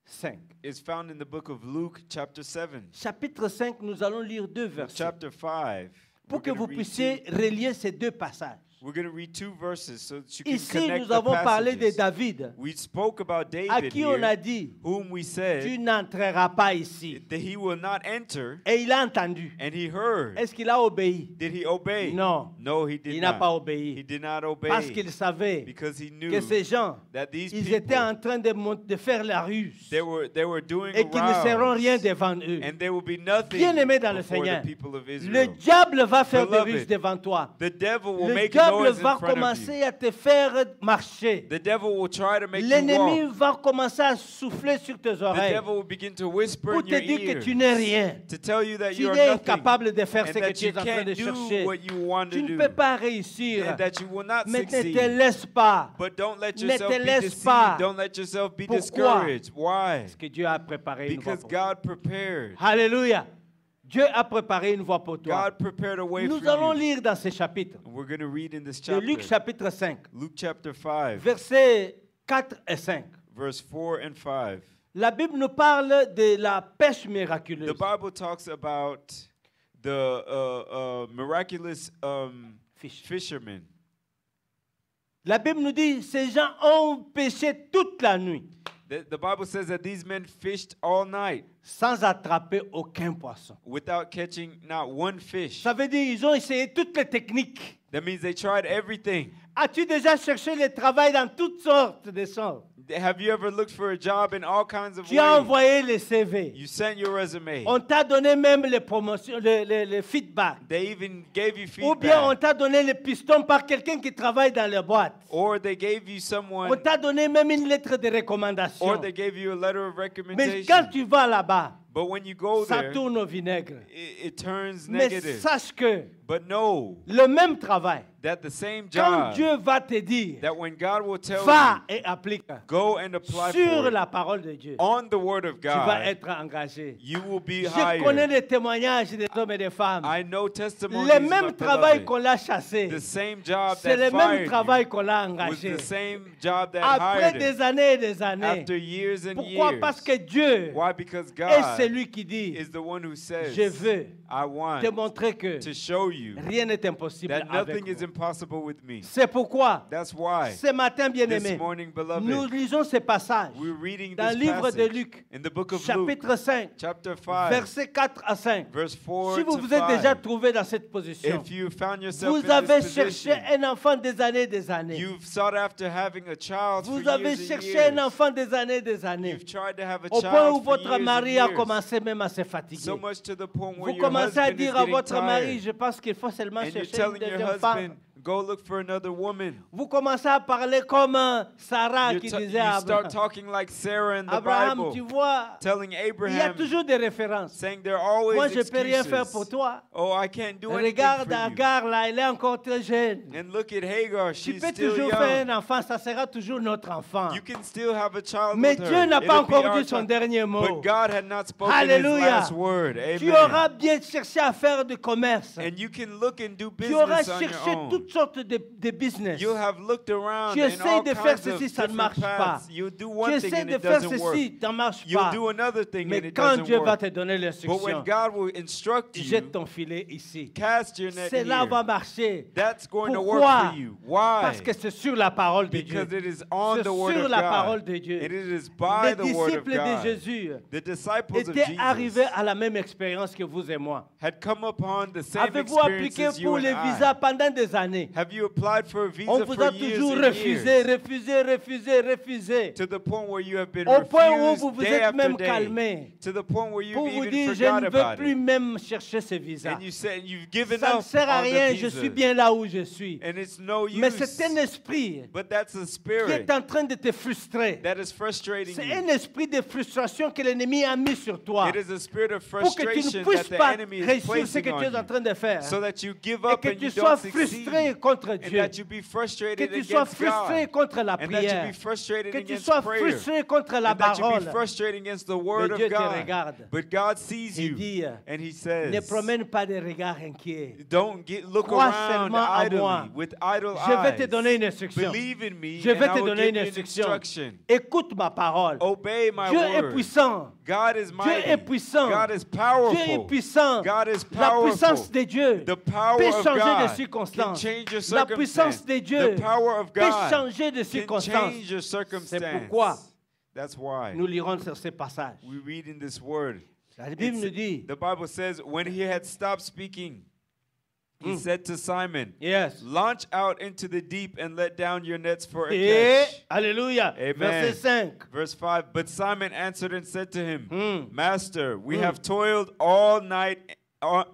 5. is found in the book of Luke, chapter 7. Chapitre 5, nous allons lire deux versets Chapter 5. pour que vous puissiez relier ces deux passages. We're going to read two verses so that you can Ici, connect nous the avons parlé de passages. David, We spoke about à David qui on a here, dit, whom we tu said n'entreras pas ici. that he will not enter, Et il a entendu. and he heard. Est-ce qu'il a obéi? Did he obey? Non, No, he did il n'a pas not. He obéi. did not obey Parce qu'il savait because he knew que ces gens, that these ils étaient people, en train de faire la ruse they were doing et qu'ils ne seront rien rounds, devant eux. and there will be nothing Bien-aimé dans le before Seigneur, the people of le Israel. diable va faire des Beloved, ruses devant toi. The devil will Le make diable noise va in front of commencer you. à te faire marcher. The devil will try to make you L'ennemi walk. va commencer à souffler sur tes The oreilles devil will begin to whisper pour in te your dire que ear tu n'es rien. to tell you that Tu you are es nothing incapable de faire and ce que that tu you es en train can't de do chercher. what you want Tu to ne do peux pas réussir. and that you will not Mais ne te succeed. laisse pas. But don't let Ne yourself te be laisse deceived. pas. Don't let yourself be Pourquoi? discouraged. Why? Parce que Dieu a préparé une voie Because pour toi. God prepared. Alléluia. Dieu a préparé une voie pour toi. God prepared a way Nous for allons you. lire dans ce chapitre. And we're going to read in this De Luc chapter, chapitre 5, Luke chapter 5, versets 4 et 5. verse 4 and 5. La Bible nous parle de la pêche The miraculeuse. Bible talks about the miraculous Fish. fishermen. La Bible nous dit, ces gens ont pêché toute la nuit The Bible says that these men fished all night sans attraper aucun poisson. without catching not one fish. Ça veut dire ils ont essayé toutes les techniques. That means they tried everything. As-tu déjà cherché le travail dans toutes sortes de sortes? Have you ever looked for a job in all kinds of Tu as ways? envoyé les CV. You sent your resume. On t'a donné même les promotions, le feedback. They even gave you Ou bien on feedback. t'a donné le piston par quelqu'un qui travaille dans les boîtes. Or they gave you On someone, t'a donné même une lettre de recommandation. or they gave you a letter of Mais quand recommendation. tu vas là-bas, But when you go ça there, tourne au vinaigre. it turns Mais negative. sache que But know le même travail, that the same quand job, Dieu va te dire, that when God will tell va you, et applique go and apply sur for it, la parole de Dieu, on the word of tu vas God, être engagé. you will be Je connais hired. des témoignages des hommes et des femmes. I know testimonies, Le my même travail beloved. qu'on l'a chassé, The same job c'est that le même fired travail you qu'on l'a was engagé. the same job that Après hired des him. années et des années. After years and Pourquoi? years. Parce que Dieu Why? Because est God c'est lui qui dit, is the one who says, je veux I want te montrer que to show you rien n'est impossible that avec nothing is moi. impossible with me. C'est pourquoi, That's why ce matin, this bien-aimés, morning, beloved, nous lisons ces passages we're reading dans this le livre de passage Luc, in the book of Luke, chapitre 5, chapter 5, versets 4 à 5. verse 4 Si vous to vous êtes déjà 5. trouvé dans cette position, If you found yourself vous in avez this cherché position, un enfant des années. you've sought after having a child for Vous avez years and cherché un years. enfant des années. You've tried to have a Au point où child for votre years mari and a years. commencé même à se fatiguer. So much to the point where Vous your commencez à husband is dire à getting votre mari, tired. je pense qu'il faut seulement And you're chercher une telling your deuxième femme. husband, go look for another woman. Vous commencez à parler comme Sarah qui disait à You start Abraham. talking like Sarah in the Abraham, tu Bible, vois, telling il y a Abraham, toujours des références. saying there are always Moi, je ne peux rien faire excuses. pour toi. Oh, I can't do anything Regarde for you. Agar, là, elle est encore très jeune. And look at Hagar, Tu she's peux still toujours faire young. un enfant, ça sera toujours notre enfant. You can still have a child Mais with her. Dieu n'a pas It'll be encore our dit son child. dernier mot. But God had not spoken Alléluia. his last word. Tu Amen. auras bien cherché à faire du commerce. And you can look and do Tu auras business on your cherché own. toutes sortes de business. You'll have looked around Tu in essaies all de faire kinds of ceci, ça ne different marche pas. paths. You'll do Tu one thing essaies and de it faire doesn't work. ceci, ça ne marche You'll pas. do another thing and Mais it quand doesn't Dieu va work. te donner But l'instruction, when God will instruct jette you, ton filet ici. cast your net Cela va here. marcher. That's going to work Pourquoi? for you. Why? Parce que c'est sur la parole de Dieu. Because it is on C'est the word sur of la parole God. de Dieu. And it is by Les the word of disciples de God. Jésus The disciples of étaient Jesus arrivés à la même expérience que vous et moi. had come upon the same Avez-vous appliqué experiences you pour and les I. visas pendant des années? Have you applied for a visa On vous for a years toujours and refusé, years? refusé. To the point where you have been Au point où vous refused vous day êtes after même day. calmé. To the point where Pour you've vous even dire, je forgot ne veux about plus it. même chercher ces visas. And you said you've given Ça ne up sert à on rien, the je visa. suis bien là où je suis. And it's no Mais use. c'est un esprit But that's a qui spirit est en train de te frustrer. that is frustrating C'est you. un esprit de frustration que l'ennemi a mis sur toi It is a spirit of pour que tu frustration ne that puisses the pas enemy is réussir ce que placing tu es en on you. train de faire. So that you give Et up que and tu you sois don't succeed. frustré contre And Dieu. that you be Que frustrated tu sois against frustré God. contre la And that you prière. be frustrated Que tu against sois prayer. frustré contre la And that you parole. be frustrated against the word Dieu of te God. regarde. But God sees Il you. dit, And he ne says, promène pas des regards inquiets. don't look Crois around seulement à moi. idly with idle Je vais te eyes. donner une instruction. Believe in me Je vais and I te will donner give une you an instruction. instruction. Écoute ma parole. Obey my Dieu est word. puissant. God is Dieu mighty. est puissant. God is Dieu est powerful. puissant. God is La puissance powerful. de Dieu The power peut of changer de God can circonstances. change your La puissance circumstance. de Dieu The power of peut God changer de can circonstances. change your C'est circumstance. pourquoi That's why nous lirons sur ces passages. we read in this word. La Bible nous dit, The Bible says, when he had stopped speaking, he said to Simon, yes. launch out into the deep and let down your nets for a Et, catch. alléluia, Amen. verset 5. Verse 5, but Simon answered and said to him, Mm. Master, we have toiled all night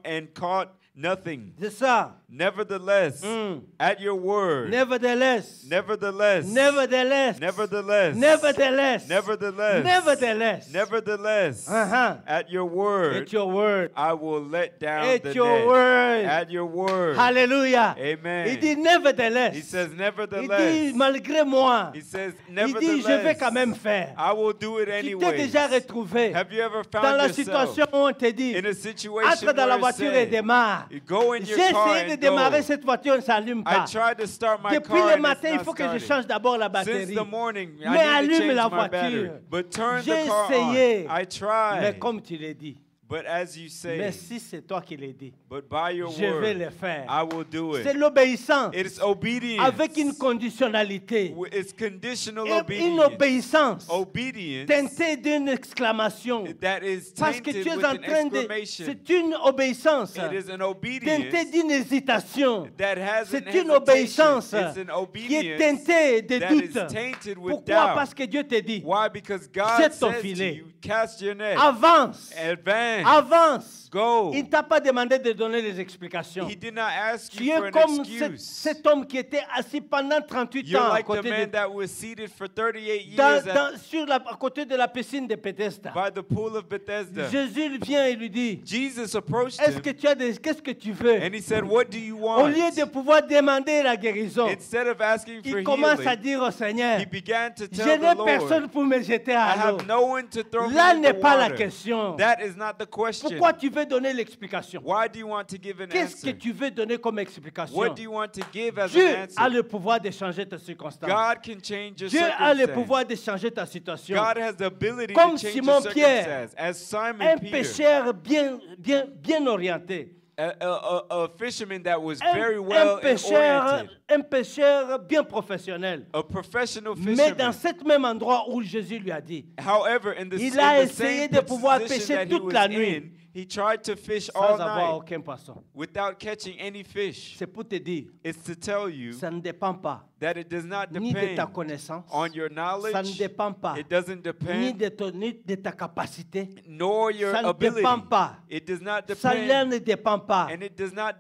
and caught nothing. C'est ça. Nevertheless, at your word, Nevertheless. nevertheless, Nevertheless. nevertheless, Nevertheless. nevertheless, Nevertheless. nevertheless, Uh-huh. at your word, At your word. I will let down At the your net. word. At your word. Alléluia. Amen. Il dit nevertheless. He says, Il nevertheless. dit malgré moi. He says, Il dit je nevertheless, vais quand même faire. I will do it Tu t'es anyway. déjà retrouvé Have you ever dans found la yourself situation où on te dit in a situation entre dans la where voiture et say, démarre. you go in J'ai your car essayé de and démarrer go. cette voiture, ne s'allume I pas. tried to start my Depuis car le and matin, it's il not faut que je starting. change d'abord la Since batterie. the morning, Mais I need to allume change la my battery. voiture. But turn J'ai the car essayé. on. I tried. Mais comme tu l'as dit, But as you say, mais si c'est toi qui l'as dit, but by your je vais word, le faire. I will do C'est it. l'obéissance It's obedience. avec une conditionnalité. It's conditional Une obedience. obéissance Obedience teintée d'une exclamation. that is Parce que tainted tu es with en an train de... exclamation. C'est une obéissance It is an teintée obedience d'une hésitation. that has an C'est une hesitation. obéissance It's an qui est obedience teintée de that is doute. tainted with Pourquoi? doubt. Parce que Dieu te dit, Why? Because God Jette ton says to filet. you, cast your net, avance, advance, avance. go. Il ne t'a pas demandé de donner des explications. He did not ask Tu you es for an comme excuse. cet homme qui était assis pendant 38 You're ans à like the côté, man de, that was seated for 38 years à côté de la piscine de Bethesda. by the pool of Bethesda. Jésus vient et lui dit, Jesus approached est-ce him que tu as qu'est-ce que tu veux? and he said, what do you Au want? lieu de pouvoir demander la guérison, Instead of asking for il commence à healing, dire au Seigneur, he began to je tell n'ai the personne Lord, pour me jeter I à l'eau. have no one to throw me Là in n'est the pas la water. question. That is not the question. Pourquoi tu veux veux donner l'explication? Why do you want to give an Qu'est-ce que answer? tu veux donner comme explication? What do you want to give as Dieu an a answer? le pouvoir de changer ta circonstance. God can change your Dieu a le circumstance. pouvoir de changer ta situation. God has the ability Comme to change Simon your Pierre, circumstance. As Simon Un Peter, pécheur bien orienté. a fisherman that was Un, very well oriented. un pécheur bien professionnel. A professional Mais dans fisherman. cet même endroit où Jésus lui a dit, However, in the, il a in the essayé same de pouvoir position pêcher that he toute was la nuit. in, he tried to fish sans all avoir night aucun poisson. without catching any fish. C'est pour te dire, It's to tell you ça ne dépend pas that it does not ni de ta depend connaissance, on your ça ne knowledge, dépend pas it doesn't ni depend, ni de ta capacité, nor your ça ne ability. dépend pas. It does not Ça depend, ne dépend pas and it does not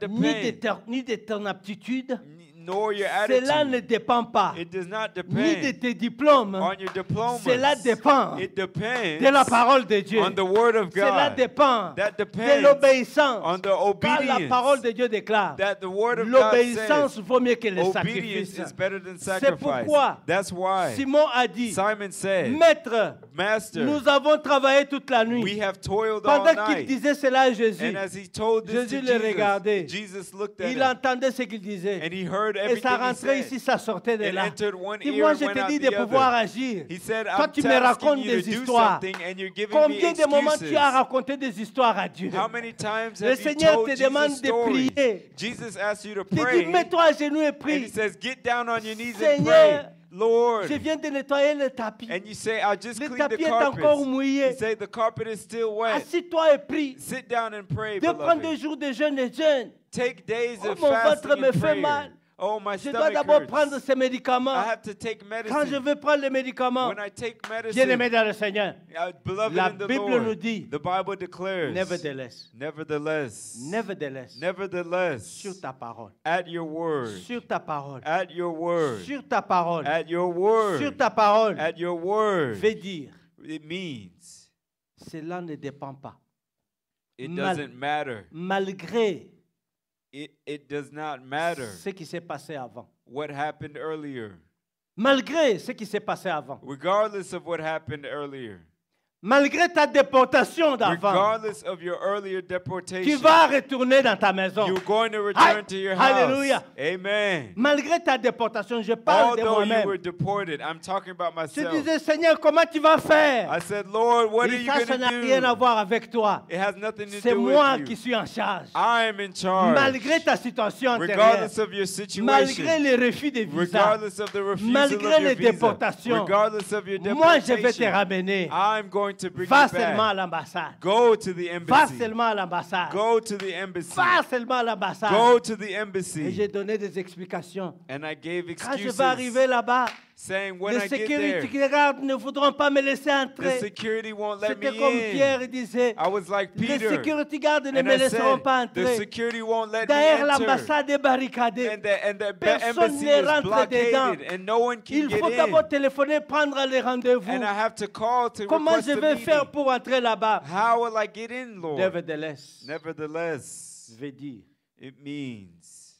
ni de ton aptitude, nor your cela ne attitude. dépend pas It does not ni de depend tes diplômes, on your diplomas. cela dépend It depends de la parole de Dieu. on the word of Cela God. dépend That de depends l'obéissance. on the Quand la parole obedience de Dieu déclare, that the word of God l'obéissance says. vaut mieux que le Obedience sacrifice. is better than C'est sacrifice. pourquoi That's why Simon a dit, Simon said, Maître, Master, nous avons travaillé toute la nuit. we have toiled all Pendant qu'il night. disait cela à Jésus, And as he told this Jésus to le regardait. Jesus looked at il him entendait ce qu'il disait. and he heard Et everything ça he rentrait said. ici, ça sortait de It là. entered one Et ear moi, and je went te out dis the de pouvoir other. agir. He said, Toi, I'm tu me asking racontes you to des do histoires. something and you're giving me Combien de moments excuses. tu as raconté des histoires à Dieu? How many times Le have you Seigneur told te Jesus demande de stories? prier. Jesus asked you to Il dit, pray mets-toi à genoux et and he prie. says, get down on your knees and Seigneur, pray. Lord, Je viens de nettoyer le tapis. and you say, I just Le cleaned the tapis est encore carpet. mouillé. You say, the carpet is still wet. Assis-toi et prie. Sit down and pray, De prendre des beloved. jours de jeûne et jeûne. Take days Oh, of mon fasting ventre me and fait prayer. mal. Oh, my Je dois stomach d'abord prendre hurts. ces médicaments. I have to take Quand je medicine. veux prendre les médicaments, When I take bien-aimé medicine, dans le Seigneur, beloved La in the Bible Lord, nous dit, the Bible declares, nevertheless, nevertheless, sur ta parole, at your word, sur ta parole, at your word, sur ta parole, at your word, sur ta parole, at your word, veut dire, it means cela ne dépend pas. it Mal- doesn't matter. Malgré It does not matter ce qui s'est passé avant. what happened earlier, Malgré ce qui s'est passé avant. regardless of what happened earlier, Malgré ta déportation d'avant. regardless of your earlier Tu deportation, vas retourner dans ta maison. you're going to return Aye. to your Hallelujah. house. Amen. Malgré ta déportation, je parle de Although you were moi-même. deported, I'm talking about Je myself. disais, Seigneur, comment tu vas faire? I said, Lord, what are Et you ça, ça going n'a to rien à do? voir avec toi. It has nothing to C'est do moi with qui you. suis en charge. I am in charge. Malgré ta situation antérieure, Regardless of your situation, malgré les refus de visa, regardless of the refusal malgré of your les visa, déportations, regardless of your moi je vais te deportation, ramener. I'm going to bring Va you seulement à back. l'ambassade. Go to the Va embassy. seulement à l'ambassade. Go to the embassy. Va seulement à l'ambassade. Go to the Et embassy. j'ai donné des explications. And I gave Quand je excuses, vais arriver là-bas, saying when les I get there, sécurités gardes ne voudront pas me laisser the entrer. security won't let me C'était comme in. Pierre disait, I was like les Peter, sécurités gardes ne and me I laisseront said, pas the entrer. security won't let me Derrière enter. l'ambassade est barricadée. And the Personne embassy ne is rentre blockaded, dedans. and no one can Il get faut in. d'abord téléphoner, prendre les rendez-vous. And I have to call to Comment request je a vais meeting. faire pour entrer là-bas? How will I get in, Lord? Nevertheless, Nevertheless, veut dire, it means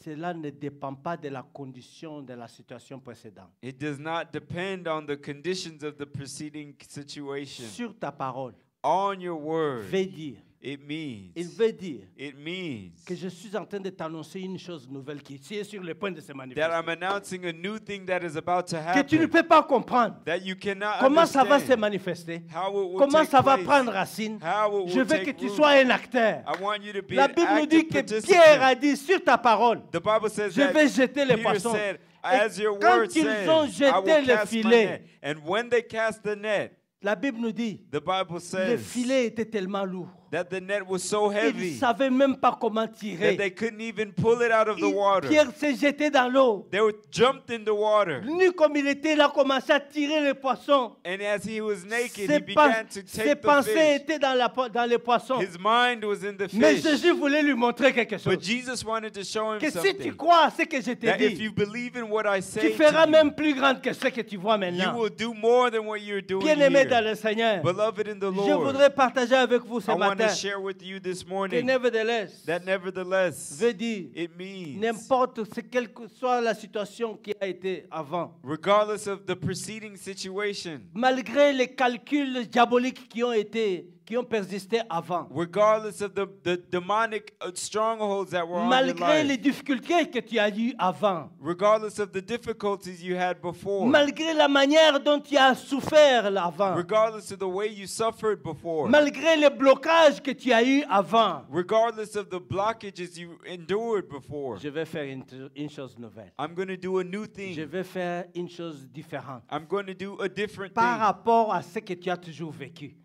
cela ne dépend pas de la condition de la situation précédente. it does not depend on the conditions of the preceding situation. Sur ta parole, On your word, veut dire, it means il veut dire que que je suis en train de t'annoncer une chose nouvelle qui est sur le point de se that manifester. I'm announcing a new thing that is about to Que tu ne happen peux pas comprendre. that you cannot Comment ça va se understand. manifester? How it will Comment take ça va place. prendre racine? How it Je will veux que take tu root. sois un acteur. I want you to be La an Bible nous dit active que Pierre participant. a dit sur ta parole, The Bible says je that vais jeter les Peter poissons. said, Et as your quand word ils says, ont I jeté will le cast my filet, net. And when they cast the net, la Bible nous dit, the Bible le says filet était tellement lourd. that the net was so Ils ne heavy savaient même pas comment that tirer. they couldn't even pull it out of the water. Pierre s'est jeté dans l'eau. They were jumped in the water. Nu comme il était, il a commencé à tirer les poissons. And as he was naked, he Ses, began to ses take the pensées fish. étaient dans les poissons. His mind was in the Mais fish. Jésus voulait lui montrer quelque chose. But Jesus wanted to show him Que si tu something. crois à ce que je t'ai That if dit, you believe in what I tu say feras to même plus grand que ce que tu vois you, you maintenant. will do more than what you're doing Bien-aimé dans here. le Seigneur, Beloved in the je Lord, voudrais partager avec vous ce I want matin to share with you this que morning nevertheless that nevertheless, veut dire it means, n'importe quelle que soit la situation qui a été avant, regardless of the preceding situation, malgré les calculs diaboliques qui qui ont persisté avant. Regardless of the demonic strongholds that were on your Malgré les life. difficultés que tu as eues avant. Regardless of the difficulties you had before. Malgré la manière dont tu as souffert avant. Regardless of the way you suffered before. Malgré les blocages que tu as eus avant. Regardless of the blockages you endured before. Je vais faire une chose nouvelle. I'm going to do a new thing. Je vais faire une chose différente. I'm going to do a different Par thing. rapport à ce que tu as toujours vécu.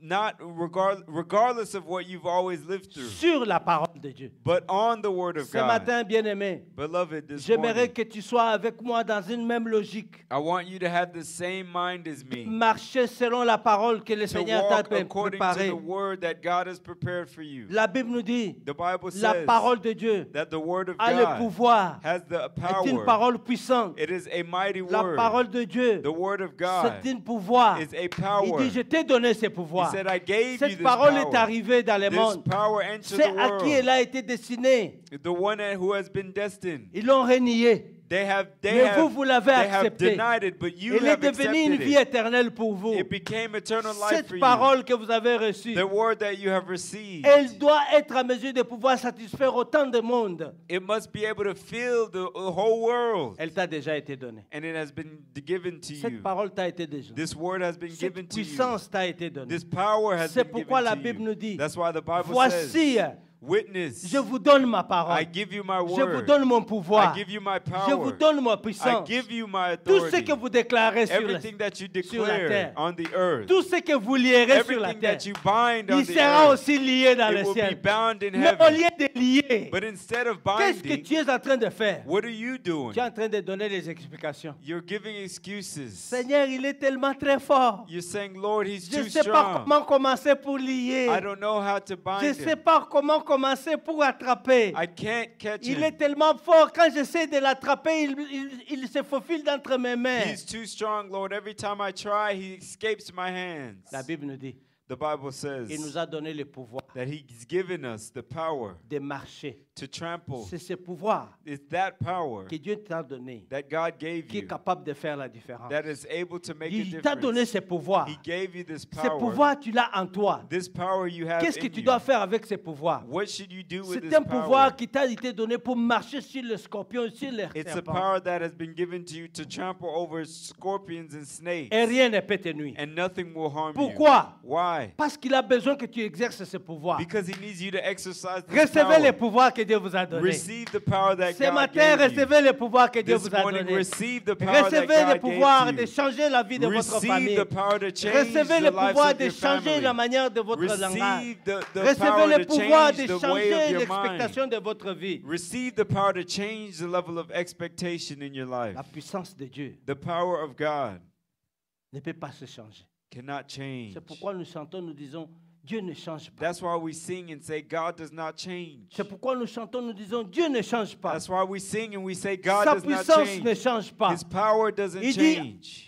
Not regardless of what you've always lived through. Sur la parole de Dieu. But on the word of Ce God. matin, bien-aimé, Beloved, this j'aimerais morning, que tu sois avec moi dans une même logique. I want you to have the same mind as me. Marcher selon la parole que le To Seigneur t'a walk according to préparée. the word that God has prepared for you. La Bible nous dit, The Bible la says parole de Dieu that the word of a le God pouvoir, has the est une power. parole puissante. It is a mighty La word. parole de Dieu, The word of God c'est un pouvoir. is a Il power. dit, je t'ai donné ce He pouvoir. said, I gave you Cette this parole est power. arrivée dans le This monde. power entered C'est the à qui elle world. a été destinée. The one who has been destined. Ils l'ont renié. They Mais vous l'avez have accepté. denied it, but you Elle est have devenue une accepted vie it. éternelle pour vous. It became eternal life Cette for you. parole que vous avez reçue, The word that you have received. elle doit être à mesure de pouvoir satisfaire autant de monde. It must be able to fill the whole world. Elle t'a déjà été donnée. And it has been given to Cette you. parole t'a été déjà. This word has been Cette given to you. puissance t'a été donnée. This power has C'est been pourquoi given la to Bible you. nous dit, That's why the Bible voici, says, witness, je vous donne ma I parole. give you my Je vous word. donne mon pouvoir. I give you my Je vous power. donne ma I puissance. give you my Tout ce authority. que vous déclarez sur la, Everything that you sur la declare terre. on the earth. tout ce que vous lierez sur la Everything terre, that you bind on il the sera earth. aussi lié dans It le will be ciel. bound in Mais au heaven. lieu de lier, But instead of qu'est-ce que binding, tu es en train de faire? what are you doing? Tu es en train de donner des explications. You're giving excuses. Seigneur, il est tellement très fort. You're saying, Lord, he's Je too ne sais pas strong. comment commencer pour lier. I don't know how to Je bind ne sais him. pas comment commencer pour attraper. I can't catch Il him. est tellement fort. Quand j'essaie de l'attraper, il se faufile d'entre mes mains. He's too strong, Lord. Every time I try, he escapes my hands. La Bible nous dit, The Bible says il nous a donné le pouvoir that he's given us the power de marcher. to trample. C'est ce pouvoir It's that power que Dieu t'a donné that God gave qui est you capable de faire la différence. that is able to make a Il t'a donné difference. ce pouvoir. He gave you this Ce power. pouvoir, tu l'as en toi. This power you have Qu'est-ce que in tu you. dois faire avec ce pouvoir? What should you do with C'est this un power? pouvoir qui t'a été donné pour marcher sur le scorpion, sur les It's a serpents. power that has been given to you to trample over scorpions and snakes, Et rien ne peut te nuire. and nothing will harm Pourquoi? you. Why? Parce qu'il a besoin que tu exerces ce pouvoir. Because he needs you to exercise this Recevez le power. pouvoir que Dieu vous a donné. Receive the power that Ce God matin, gave you. recevez le pouvoir que Dieu This vous a morning, donné. receive the power that Recevez le God pouvoir gave de you. changer la vie de votre Receive famille. the power to change Recevez the le lives pouvoir of de your changer family. la manière de votre langage. Receive the Recevez power le to pouvoir change de the way of changer your l'expectation mind. de votre vie. Receive the power to change the level of expectation in your life. La puissance de Dieu The power of God ne peut pas se changer. cannot change. C'est pourquoi nous chantons, nous disons, Dieu ne change pas. That's why we sing and say God does not change. C'est pourquoi nous chantons, nous disons, Dieu ne change pas. That's why we sing and we say God Sa does not puissance ne change. change pas. His power doesn't Il dit, change.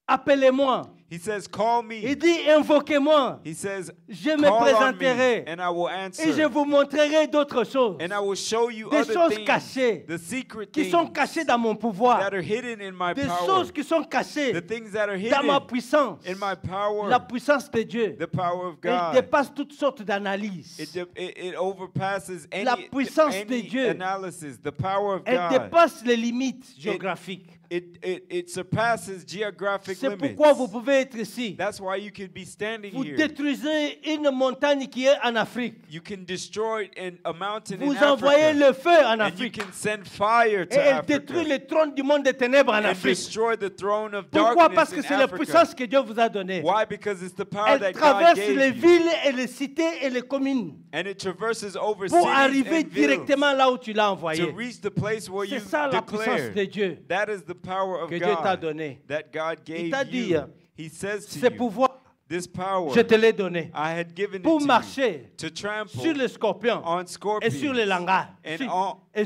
Appelez-moi. He says, call Il me. dit, invoquez-moi. He says, Je me call on me présenterai. and I will Et je answer. vous montrerai d'autres choses And I will show you Des other choses things, cachées the secret qui things sont cachées dans mon pouvoir. that are hidden in my Des power, choses qui sont cachées the things that are dans ma hidden puissance. in my power, La puissance de Dieu. the power of Elle God. dépasse toutes sortes d'analyses. It overpasses La puissance de any Dieu. analysis. The power of Elle God. dépasse les limites géographiques. It surpasses geographic C'est limits. pourquoi vous pouvez être ici. That's why you could be standing Vous here. détruisez une montagne qui est en Afrique. You can destroy a mountain in Vous envoyez Africa. le feu en And you Afrique. can send fire Et to elle Africa. détruit le trône du monde des ténèbres en And Afrique. destroy the throne of Pourquoi? Parce darkness que in c'est la Africa. puissance que Dieu vous a donnée. Why? Because it's the power Elle that God traverse gave les you. villes et les cités et les communes And it traverses over pour cities arriver and villes directement là où tu l'as to envoyé. reach the place where you C'est ça la puissance de declared. Dieu That is the power of que Dieu t'a God donné. that God gave t'a dit, you. He says to Ce you, pouvoir, this power je te l'ai donné I had given pour it to marcher you to trample sur les scorpions on et scorpions sur les langages and, et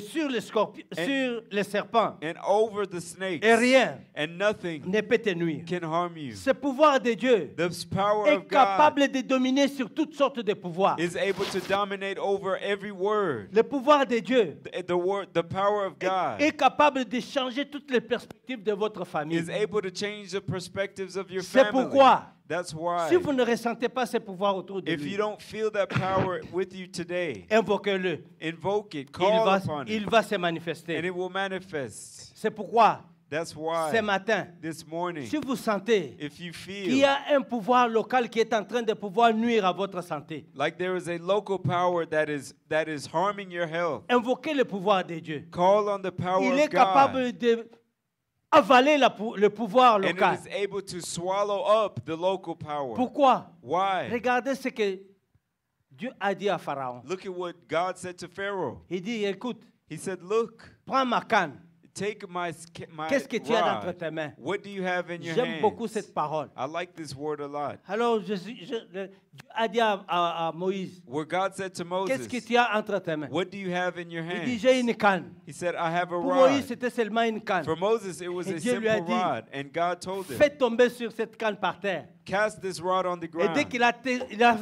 sur les scorpions, sur les serpents. and over the snakes, Et rien and nothing ne peut te nuire. can harm you. Ce pouvoir de Dieu The power est of God capable de dominer sur toutes sortes de pouvoirs. is able to dominate over every word. Le pouvoir de Dieu The power of God est capable de changer toutes les perspectives de votre famille. is able to change the perspectives of your C'est family. pourquoi That's why. Si vous ne ressentez pas ce pouvoir autour de If you lui, don't feel that power with you today, invoquez-le. invoke it, call upon Il it, va se and manifester. it will manifest. C'est pourquoi, That's ce why matin, this morning, si vous sentez if you qu'il y feel a un pouvoir local qui est en train de pouvoir nuire à votre santé, like there is a local power that is harming your health, invoquez le pouvoir de Dieu. call on the power Il est of God, capable de avaler le pouvoir and it local. is able to swallow up the local power. Pourquoi? Why? Regardez ce que Dieu a dit à Pharaon. Look at what God said to Pharaoh. Il dit, écoute, He said, look, prends ma canne. take my Qu'est-ce que tu as entre rod. tes mains? What do you have in your J'aime beaucoup hands? cette parole. I like this word a lot. Alors, Dieu a dit à Moïse, Where God said to qu'est-ce que Moses, tu as entre tes mains? what do you have in your Il dit, hands? j'ai une canne. He said, I have a Pour Moïse, rod. c'était seulement une canne. For Moses, it was Et a Dieu lui a simple dit, rod. And God told him, Fais tomber sur cette canne par terre. cast this rod on the Et ground. dès qu'il a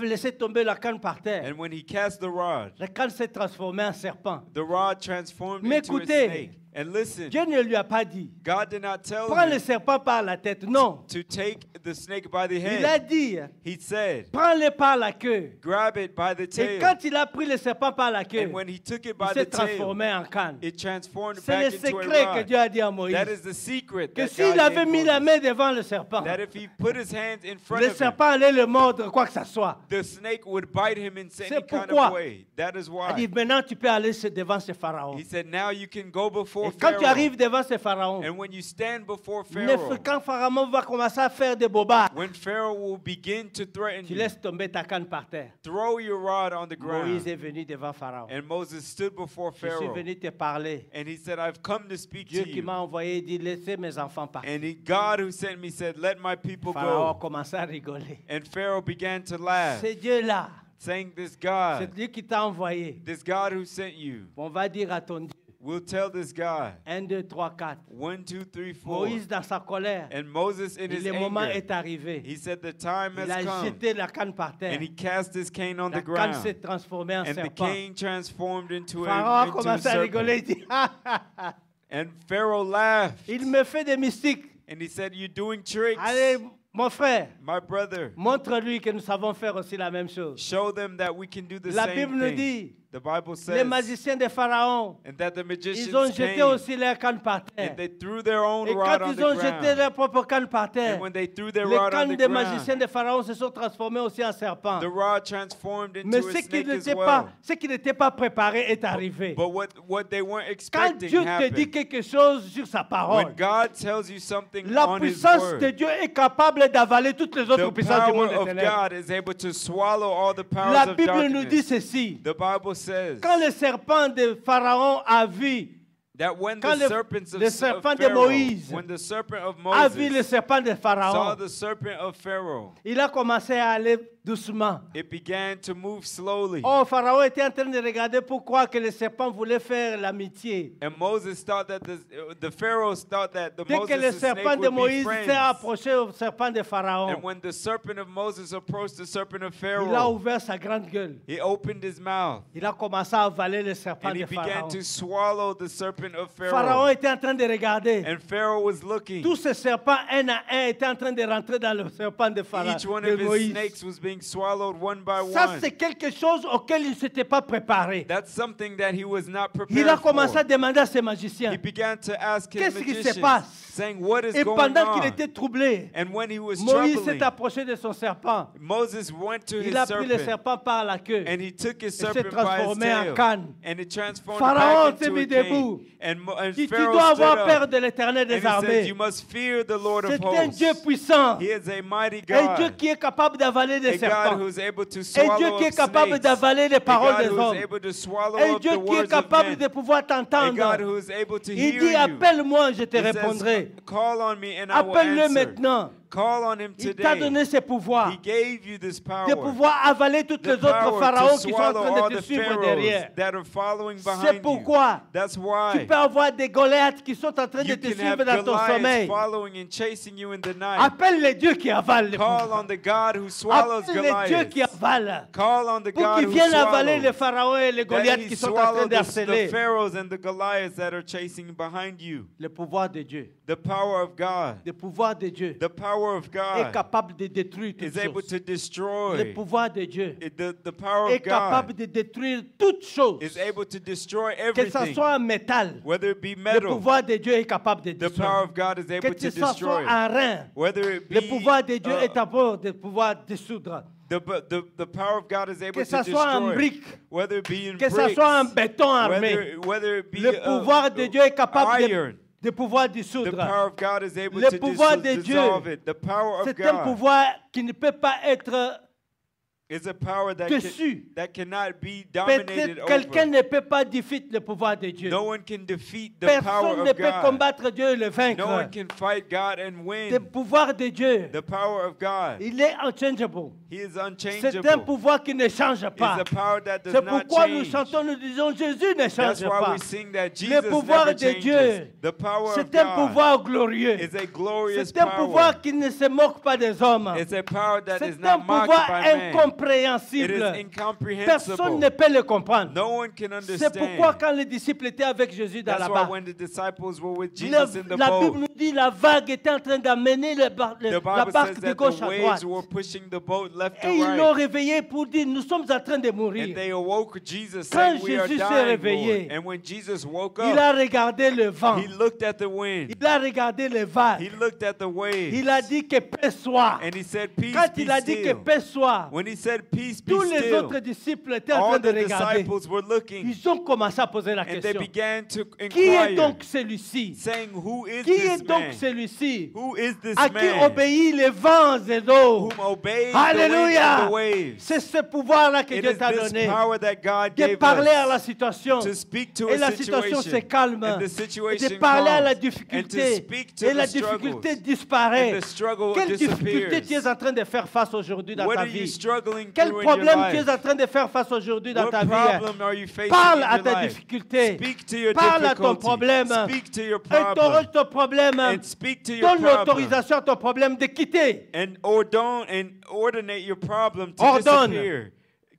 laissé tomber la canne par terre, And when he cast the rod, la canne s'est transformée en serpent. the rod transformed Mais into a écoutez, snake. And listen, Dieu ne lui a pas dit, God did not tell prends le him serpent par la tête. Non. to take the snake by the Il a head. dit, He said, prends-le par la queue. grab it by the Et tail. quand il a pris le serpent par la queue, And when he took it il by s'est the tail, transformé en canne. it transformed C'est le back into a secret que rod. Dieu a dit à Moïse. That is the secret Que that s'il God avait gave mis la Moses. main devant le serpent, That if he put his hands in front le of him, serpent allait le mordre, quoi que ce soit. the snake would bite him in C'est any kind pourquoi. of way. That is Il dit, why. maintenant tu peux aller devant ce pharaon. He said, now you can go before Et quand tu Pharaoh. arrives devant ce pharaon, And when you stand before ne- Pharaoh, quand pharaon va commencer à faire des bobards, when Pharaoh will begin to threaten tu you, laisses tomber ta canne par terre. throw your rod on the Moïse ground. est venu devant pharaon. And Moses stood before Je suis Pharaoh. venu te parler. And he said, I've come to speak Dieu to qui you. m'a envoyé dit, laissez mes enfants partir. And God who sent me said, let my people Pharaon a go. commencé à rigoler. And Pharaoh began to laugh, C'est Dieu-là. saying, this C'est God, Dieu qui t'a envoyé. this God who sent you, On va dire à ton Dieu. will tell this God. 1, 2, 3, 4. 1, 2, 3, 4. Moïse, dans sa colère, And Moses in his le moment anger, est arrivé. he said, the time Il has a come. jeté la canne par terre. And he cast his cane on La the canne s'est ground. transformée en And the serpent. cane transformed into Pharaon a a commencé à rigoler. Il serpent. dit, ah, ah, ah. And Pharaoh laughed. Il me fait des mystiques. And he said, you're doing tricks. Allez, mon frère, My brother, montre-lui que nous savons faire aussi la même chose. show them that we can do the La same Bible nous thing. dit, The Bible les says, magiciens de Pharaon, and that the magicians ils ont jeté came, aussi leur canne par terre. and they threw their own Et rod quand on ils the ont jeté ground. leur propre canne par terre, And when they threw their les rod on cannes the des magiciens ground, de Pharaon se sont transformées aussi en serpents. the rod transformed Mais into a ce qui snake as n'était well. pas, ce qui n'était pas préparé est arrivé. But what they weren't Quand expecting Dieu te dit happened. quelque chose sur sa parole, When God tells you something la on His puissance de word, Dieu est capable d'avaler toutes les autres the puissances du power monde des of ténèbres. God is able to swallow all the powers La of Bible nous dit darkness. ceci. The Bible says Quand le serpent de Pharaon a vu, that when quand the serpents le of serpent de Pharaoh, Moïse when the serpent of a vu le Moses serpent de saw Pharaon, the serpent of Pharaoh, il a commencé à aller doucement. it began to move slowly. Oh, Pharaon était en train de regarder pour croire que le serpent voulait faire l'amitié. And Moses thought that the Pharaohs thought that the Dès que le Moses snake serpent de would be Moïse s'est friends. approché au serpent de Pharaon, And when the serpent of Moses approached the serpent of il a Pharaoh, ouvert sa grande gueule. he opened his mouth Il a commencé à avaler le serpent and he de began Pharaon. to swallow the serpent of Pharaon Pharaoh. était en train de regarder. And Pharaoh was looking. Tous ces serpents, un à un, étaient en train de rentrer dans le serpent de Pharaon, Each one de of his Moïse. snakes was being swallowed one by Ça, one. c'est quelque chose auquel il ne s'était pas préparé. That's something that he was not Il a prepared commencé à for. demander à ses magiciens. He began to ask his Qu'est-ce qui se magicians, passe? saying, what is Et going pendant qu'il on? était troublé, And when he was Moïse troubling, s'est approché de son serpent. Moses went to his Il a pris le serpent serpent par la queue. and he took his s'est serpent by his transformé en tail canne. and it transformed Pharaon back s'est into mis a cane. debout. And Il dit, tu Pharaoh dois stood avoir peur up de l'Éternel and des he said, armées. you must fear the Lord of C'est un hosts. Dieu puissant. He is a mighty Un Dieu God, qui est capable d'avaler a des God serpents. who is able to Un swallow Dieu qui up est capable snakes, d'avaler les a paroles God des who is hommes. able to swallow Un up Dieu the qui est words of capable de men, pouvoir a God t'entendre. who is able to Il hear dit, you. appelle-moi, je te He says, répondrai. call on me and I will Appelle-le answer. maintenant. Call on him Il t'a today. donné ses pouvoirs. He gave you this power. De pouvoir avaler toutes les The autres power pharaons to qui sont en swallow train all de te the suivre pharaohs derrière. that are following C'est behind you. pourquoi That's tu why peux avoir des Goliaths qui sont en train de you te can suivre have dans ton Goliath sommeil. following and chasing you in the night. Appelle les dieux qui avalent les Call pouvoirs. on the God who swallows Appelle les dieux qui Goliath. avalent. Call on the Pour God qu'ils who viennent avaler les swallows. pharaons et les That Goliaths he qui sont en train swallowed the d'harceler. pharaohs and the Goliaths that are chasing behind you. Le pouvoir de Dieu. The power of God. Le pouvoir de Dieu The power of est God capable de détruire toutes is able choses. to destroy. Le pouvoir de Dieu The power est of capable God de détruire toutes choses. is able to destroy Que ce everything. soit en métal, Whether it be le metal, pouvoir de Dieu est capable de the power détruire. of God is Que able to ce soit destroy. en rein, Whether it le be pouvoir de Dieu est capable de pouvoir dissoudre. the power of God is able Que to ce soit en destroy. briques, Whether it be in que ce bricks, soit en béton armé, whether it be le pouvoir de Dieu est capable iron, de pouvoir the dissoudre. power of God is able Le to pouvoir de Dieu, dissolve it. The power of c'est un God pouvoir qui ne peut pas être is a power dessus. that cannot be dominated Peut-être quelqu'un over. ne peut pas défier le pouvoir de Dieu. No one can defeat the Personne power ne of peut God. combattre Dieu et le No vaincre. one can fight God and Le win. pouvoir de Dieu, The power of God, il est unchangeable. He is C'est un unchangeable. pouvoir qui ne change pas. It's a power that does C'est not pourquoi nous change. chantons, nous disons Jésus ne That's change why pas. we sing that Le Jesus pouvoir never de changes. Dieu, The power of c'est un God pouvoir glorieux. is a glorious C'est un power. pouvoir qui ne se moque pas des hommes. It's a power that is C'est un not mocked pouvoir by man. It incompréhensible. is Personne incomprehensible. ne peut le comprendre. No one can C'est pourquoi understand. quand les disciples étaient avec Jésus dans That's la why barque, when the disciples were with la Jesus in the Bible boat, nous dit la vague était en train d'amener the la Bible barque says de that gauche the à waves droite. were pushing the boat left Et and ils l'ont right. réveillé pour dire, nous sommes en train de And mourir. they awoke Jesus Quand saying, we are Jésus s'est dying, réveillé, Lord. And when Jesus woke Il up, a regardé le vent. he looked at the wind. Il a regardé les vagues. He looked at the waves. Il a dit que paix soit. And he said, peace Quand be il a dit que still. paix soit, When he said, peace be tous les still, autres disciples étaient en train all de the regarder. disciples were looking. Ils ont commencé à poser la And they question. began to Qui est inquire, donc celui-ci? saying, who is Qui est this donc man? celui-ci? Who is this À qui man obéit les vents et l'eau? whom obeys the wind Alléluia! and the waves? C'est ce pouvoir-là que It Dieu is t'a this donné. power that God De gave parler à la us situation. to speak to Et a la situation se situation. calme. And the Et situation de parler à la calms. And to difficulté. speak to Et la the difficulté struggles. disparaît. And the struggle Quelle difficulté disappears. tu es en train de faire face aujourd'hui dans What ta are you vie? struggling Quel through in your problème tu life? es en train de faire face aujourd'hui dans What ta vie? problem are you facing Parle in à your ta life? difficulté. Speak to your Parle à ton difficulty. problème. Speak to your problem. Interroge ton problème. And speak to your Donne problem. l'autorisation à ton problème de quitter. And ordinate your problem to Ordonne. disappear.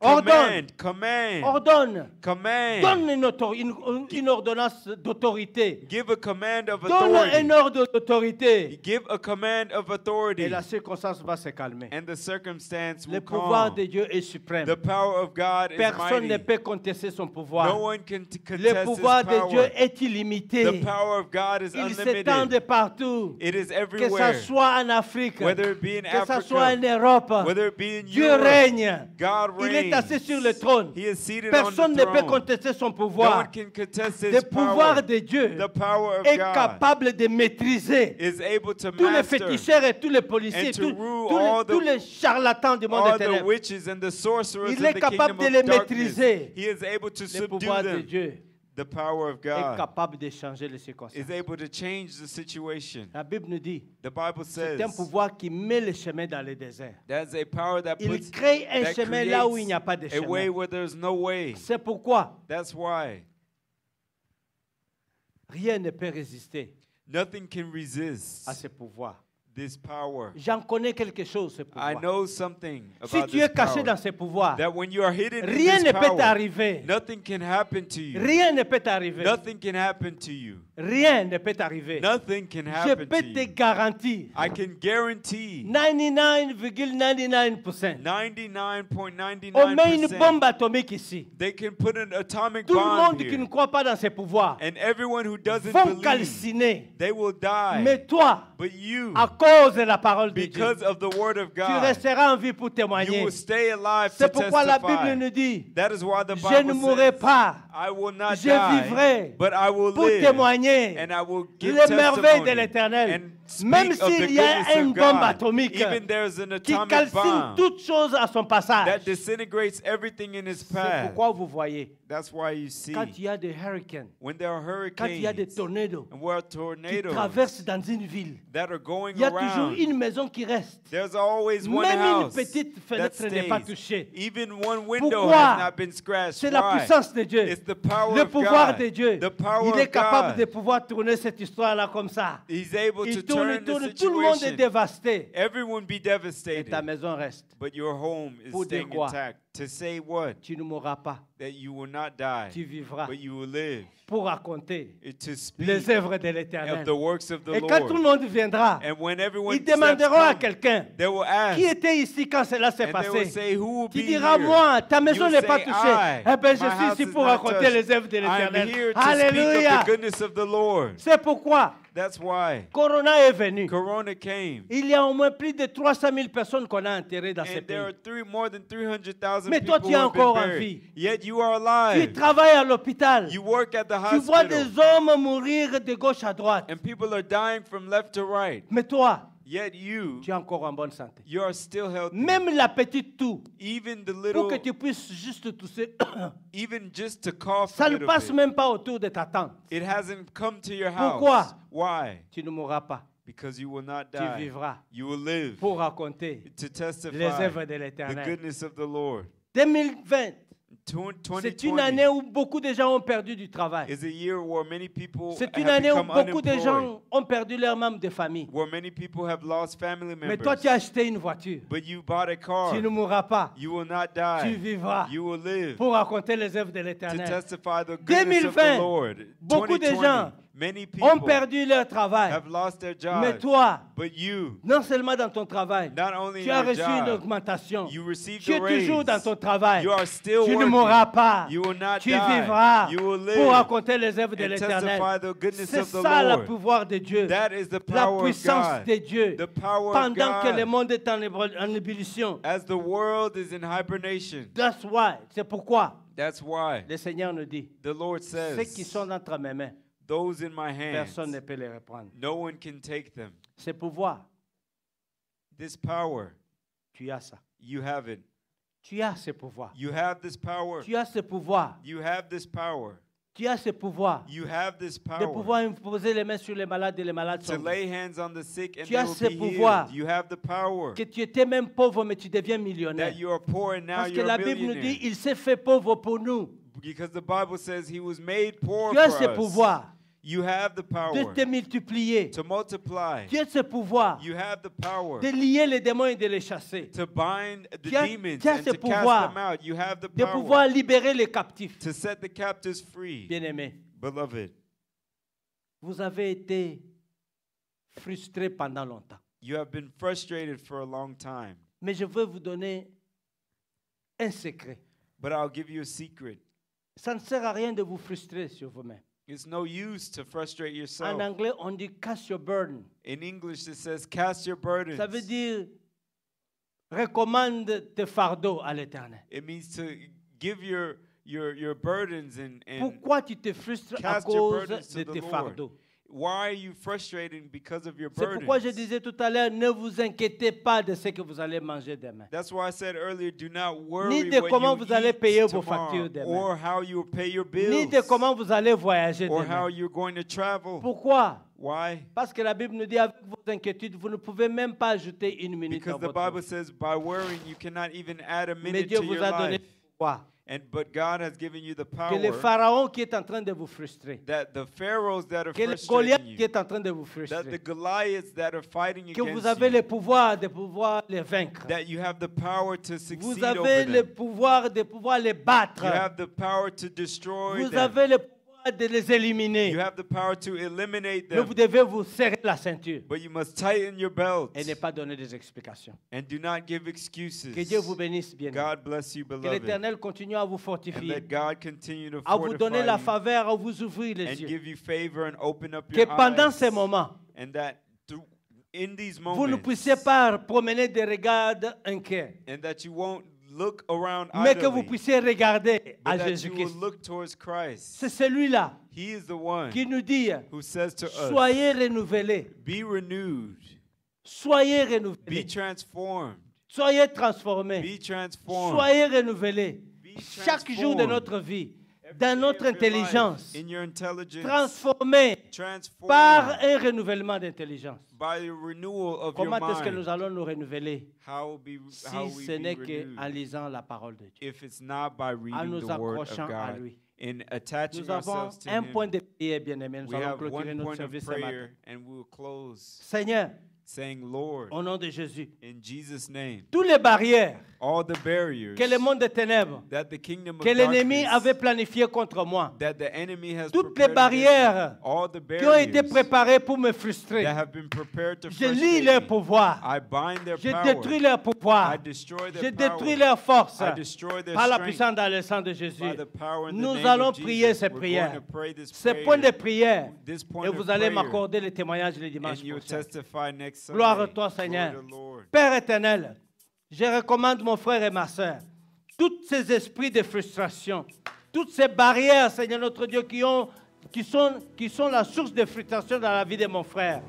Ordonne. Command. Ordonne. Command. Donne une ordonnance d'autorité. Give a command of Donne authority. un ordre d'autorité. Give a command of authority. Et la circonstance va se calmer. And the circumstance Le will pouvoir calm. de Dieu est suprême. The power of God is Personne ne mighty. peut contester son No pouvoir. one can Le contest pouvoir his de Dieu power. est illimité. The power of God is Il s'étend de unlimited. partout. It is Que everywhere. ce soit en Afrique, Whether it be in que ce soit en Africa, Europe, whether it be in Dieu Europe, règne. God Il est assis reigns. sur le trône. He is seated Personne on ne the peut throne. contester son No pouvoir. one can contest his Le pouvoir power. de Dieu The power of est God capable de maîtriser is able to tous les master féticheurs et tous les policiers, and to rule tous les charlatans du monde all des the ténèbres. witches and the sorcerers Il in est the capable kingdom de of les darkness. maîtriser. He is able to Le subdue pouvoir de them. Dieu The power of est God capable de changer les circonstances. is able to change the situation. La Bible nous dit, The Bible says c'est un pouvoir qui met le chemin dans le désert. that's a power that Il puts crée un that chemin là où il n'y a pas de creates a way chemin. where there's no way. C'est pourquoi That's why rien ne peut résister nothing can resist à ce pouvoir. this power. J'en connais quelque chose, ce I pouvoir. know something Si about tu this es caché power. dans ce pouvoir, That when you are hidden in rien this ne peut power, t'arriver. nothing can happen to you. Rien ne peut t'arriver. Nothing can happen to you. Rien ne peut t'arriver. Nothing can Je happen peux to te you. garantir I can guarantee 99,99%. 99.99%. On met une bombe atomique ici. They can put an atomic Tout le bomb monde qui here. ne croit pas dans ces pouvoirs And everyone who doesn't vont believe, calciner. they will die. Mais toi, But you, à cause de la parole de Dieu, because of the word of tu God, resteras en vie pour you témoigner. will stay alive to C'est pourquoi la Bible testify. nous dit, That is why the je ne Bible mourrai says, pas, I will not je die, vivrai but I will pour live, témoigner and I will give les merveilles de testimony l'Éternel. and speak Même of the s'il y a goodness une of bombe God. atomique Even there's an qui atomic calcine bomb toutes choses à son passage. that disintegrates everything in its C'est path. pourquoi vous voyez, That's why you see quand il y a des hurricanes, when there are quand il y a des hurricanes tornados and where qui tornadoes traversent dans une ville, that are going il y a toujours around. une maison qui reste. There's always one Même une house petite that fenêtre n'est pas stays. touchée. Even one window Pourquoi? has not been scratched. C'est la Why? puissance de Dieu. It's the power Le of pouvoir God. de Dieu. The power Il est of capable God. de pouvoir tourner cette histoire-là comme ça. He's able to Il tourne, turn the tourne, tout le monde est situation. dévasté. Everyone be Et devastated. ta maison reste. But your home is Pour dire staying quoi? intact. To say what? Tu ne mourras pas. That you will not die, Tu vivras but you will live. pour raconter And to speak les œuvres de of l'Éternel. the works of the Et quand tout le Lord. monde viendra, And when everyone ils demanderont à quelqu'un they will ask, qui était ici quand cela s'est and they will passé. say, who will Tu be diras, here? moi, ta maison You n'est say, pas touchée. I, Eh bien, je my suis house ici is pour not raconter touched. les œuvres de I'm l'Éternel. here to speak Alléluia. of the goodness of the Lord. C'est pourquoi That's why Corona est venu. Corona came. Il y a au moins plus de 300 000 personnes qu'on a enterrées dans ces And there are pays. more than 300,000 Mais toi, people tu es who have encore been en buried. vie. Yet you are Tu alive. travailles à l'hôpital. You work at the Tu vois des hospital. hommes mourir de gauche à droite. And people are dying from left to right. Mais toi, Yet you, tu es encore en bonne santé. you are still healthy. Même la petite toux, Even the pour little, que tu puisses juste tousser, even just to cough ça a ne little passe bit, même pas autour de ta tente. it hasn't come to your house. Pourquoi? Why? Tu ne mourras pas. Because you will not Tu die. vivras You will live pour raconter to les testify œuvres de the l'Éternel. goodness of the Lord. 2020, c'est une 2020 année où beaucoup de gens ont perdu du travail. is a year where many people C'est une have année où become beaucoup de unemployed, gens ont perdu leurs membres de famille. where many people have lost family Mais toi, members. tu as acheté une voiture. But you bought a car. Tu ne mourras pas. You will not Tu die. vivras You will live pour raconter les œuvres de to l'Éternel. testify the goodness of the 2020, Lord. beaucoup de 2020, gens many ont people perdu leur travail. have lost their Mais jobs. toi, But you, non seulement dans ton travail, not only tu in as your reçu une job, augmentation. you received Tu a es toujours raise. dans ton travail. You are still Tu ne working. mourras pas. You will not Tu die. vivras You will live pour raconter les œuvres de and l'Éternel. testify the goodness C'est of the ça le Lord. pouvoir de Dieu. That is the La power of puissance God. de Dieu. The power of Pendant que le God. monde est en ébullition. As the world is in hibernation. That's why. C'est pourquoi That's why le Seigneur nous dit, the Lord ceux qui says, sont entre mes mains, those in my personne ne hands, peut les reprendre. no one can take them. Ce pouvoir, This power, tu as ça. you have it. Tu as ce pouvoir. You have this power. Tu as ce pouvoir. You have this power. Tu as ce pouvoir. You have this De power pouvoir imposer les mains sur les malades et les malades to sont lay hands on the sick and Tu they as will ce be pouvoir. healed. You have the power que tu étais même pauvre, mais tu deviens millionnaire. that you are poor and now Parce que you're la a Bible nous dit, millionaire. il s'est fait pauvre pour nous. Because the Bible says he was made poor Tu as for ce us. pouvoir You have the de power te multiplier. to multiply. Tu as ce pouvoir You have the power de lier les démons et de les chasser. to bind the Tu as- demons tu as and ce to cast pouvoir them out. You have the De power pouvoir libérer les captifs. to set the captives free. Bien-aimés, Beloved, vous avez été frustrés pendant longtemps. you have been frustrated for a long time. Mais je veux vous donner un secret. But I'll give you a secret. Ça ne sert à rien de vous frustrer sur vous-même. It's no use to frustrate En yourself. anglais, on dit cast your burden. In English, it says, cast your burdens. Ça veut dire recommande tes fardeaux à l'Éternel. It means to give your burdens and Pourquoi tu te frustres à cast your cause burdens to de the tes Lord. fardeaux? Why are you frustrating because of your C'est pourquoi je burdens? disais tout à l'heure, ne vous inquiétez pas de ce que vous allez manger demain. That's why I said earlier, do not Ni worry de what comment you vous allez eat payer vos tomorrow, factures demain. or how you will pay your Ni de bills, comment vous allez voyager or how demain. you're going to travel. Pourquoi? Why? Parce que la Bible nous dit, avec vos inquiétudes, vous ne pouvez même pas ajouter une minute Because dans the votre Bible vie. says by worrying you cannot even add a Mais minute Dieu to vous your a donné life. le pouvoir. But God has given you the Que le power pharaon qui est en train de vous frustrer, that the pharaohs that are que le Goliath frustrating qui you, est en train de vous that the frustrer, Goliaths that are fighting que vous against avez you, le pouvoir de pouvoir les vaincre. that you have the power to Vous succeed avez over le them. pouvoir de pouvoir les battre. You have the power to destroy Vous them. avez le pouvoir de les éliminer. You have the power to eliminate Mais vous them. devez vous serrer la ceinture But you must tighten your belt et ne pas donner des explications. and do not give excuses. Que Dieu vous bénisse bien. God bless you, Que beloved. l'Éternel continue à vous And fortifier, let God continue to à vous donner la fortify you faveur, à vous ouvrir les and yeux. give you favor and open up Que your pendant eyes. ces moments, And that in these vous ne moments, puissiez pas promener des regards inquiets, and that you won't look around mais que vous idly, puissiez regarder à but that you will Jésus-Christ. look towards Christ. C'est celui-là He is the one qui nous dit, who says to us, soyez renouvelés, be renewed, soyez be renouvelés, transformed, soyez transformés, be transformed. soyez renouvelés. Be Chaque jour de transformed. notre vie, dans notre Every day of your intelligence, life, in your intelligence, transformés transformed par un renouvellement d'intelligence. by the renewal of your Comment est-ce que mind. nous allons nous renouveler How will si we ce n'est be qu'en renewed lisant la parole de Dieu, if it's not by en reading nous the word of accrochant à God lui? and attaching Nous avons ourselves to un Him? point de prière, bien-aimés. Nous We allons have clôturer one notre point of service ce matin. prayer and we'll close Seigneur, saying, Lord, au nom de Jésus, in Jesus' name, toutes les barrières all the barriers que le monde des ténèbres, that the kingdom of que l'ennemi darkness, avait planifiées contre moi, that the enemy has toutes les prepared against barrières me, all the qui ont été barriers préparées pour me frustrer, that have been prepared to je lis frustrate leur me, pouvoir, I bind their je power, détruis leur pouvoir, I destroy je their détruis power, leur force I destroy their par la strength, puissance dans le sang de Jésus. by the power in the Nous name allons of prier Jesus. ces We're prières, going to pray this ces prayer, points de prière, this point et of vous allez prayer, m'accorder le témoignage le and dimanche you'll prochain. testify next Sunday. Gloire à toi, Glory Seigneur. to the Lord. Père éternel, je recommande mon frère et ma soeur, tous ces esprits de frustration, toutes ces barrières, Seigneur notre Dieu, qui sont la source de frustration dans la vie de mon frère.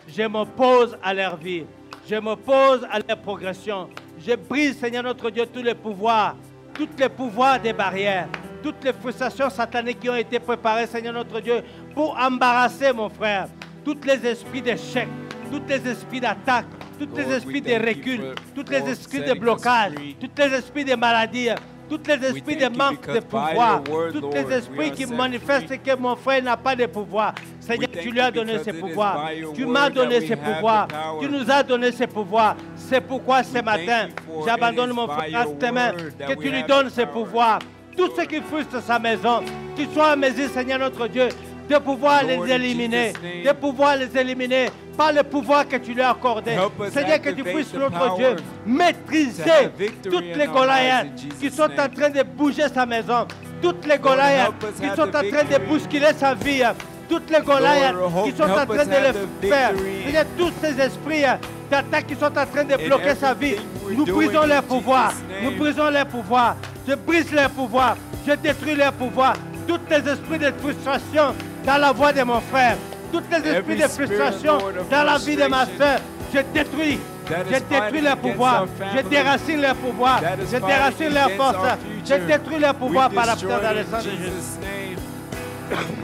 Je m'oppose à leur vie, je m'oppose à leur progression. Je brise, Seigneur notre Dieu, tous les pouvoirs des barrières, toutes les frustrations sataniques qui ont été préparées, Seigneur notre Dieu, pour embarrasser mon frère. Tous les esprits d'échec, tous les esprits d'attaque, tous les Lord, esprits we de thank you recul, for tous les Lord esprits de setting us blocage, free. tous les esprits de maladie, tous les esprits de thank you manque de because by pouvoir, your word, tous Lord, les we esprits are qui set manifestent free. que mon frère n'a pas de pouvoir. Seigneur, thank tu lui as you donné because ces it is pouvoirs. by your Tu word m'as that donné we ces have the pouvoirs. power. Tu nous as donné ces pouvoirs. C'est pourquoi ce matin, thank you for j'abandonne it is mon by frère à your tes mains, word that que we tu lui have donnes the ces power. pouvoirs. Tout ce qui frustre sa maison, qu'il soit en mesure, Seigneur notre Dieu, de pouvoir Lord, les in éliminer, Jesus' name. de pouvoir les éliminer par le pouvoir que tu lui as accordé. Help us Seigneur, que tu activate puisses, the notre power Dieu, to maîtriser have victory toutes in les our Goliaths lives in qui Jesus' sont en name. train de bouger sa maison, toutes les Goliaths help us qui have sont en the train de victory. bousculer sa vie, toutes les Goliaths Lord, qui sont en help train us de have le the faire. victory. Seigneur, tous ces esprits d'attaque qui sont en train de bloquer sa vie, everything we're nous doing brisons in leur pouvoir. Jesus' Nous name. brisons leur pouvoir. Je brise leur pouvoir. Je détruis leur pouvoir. Tous les esprits de frustration dans la voie de mon frère. Tous les esprits Every de spirit, frustration Lord, of dans la vie de ma frustration soeur. Je détruis. that Je is détruis fighting leur against pouvoir. our Je family, déracine leur pouvoir. that is Je fighting déracine leur against force. our Je future. détruis leur pouvoir We par la destroy puissance dans le it sang in de Jésus. Jesus' name.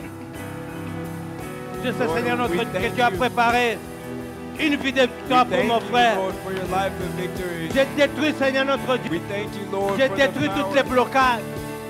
Je sais, Lord, Seigneur notre we Dieu, que thank tu as you. préparé une vie de victoire pour Thank mon you, frère. Lord, for your life of victory. Je détruis, Seigneur notre Dieu. We thank you, Lord, Je for détruis the tous power. les blocages.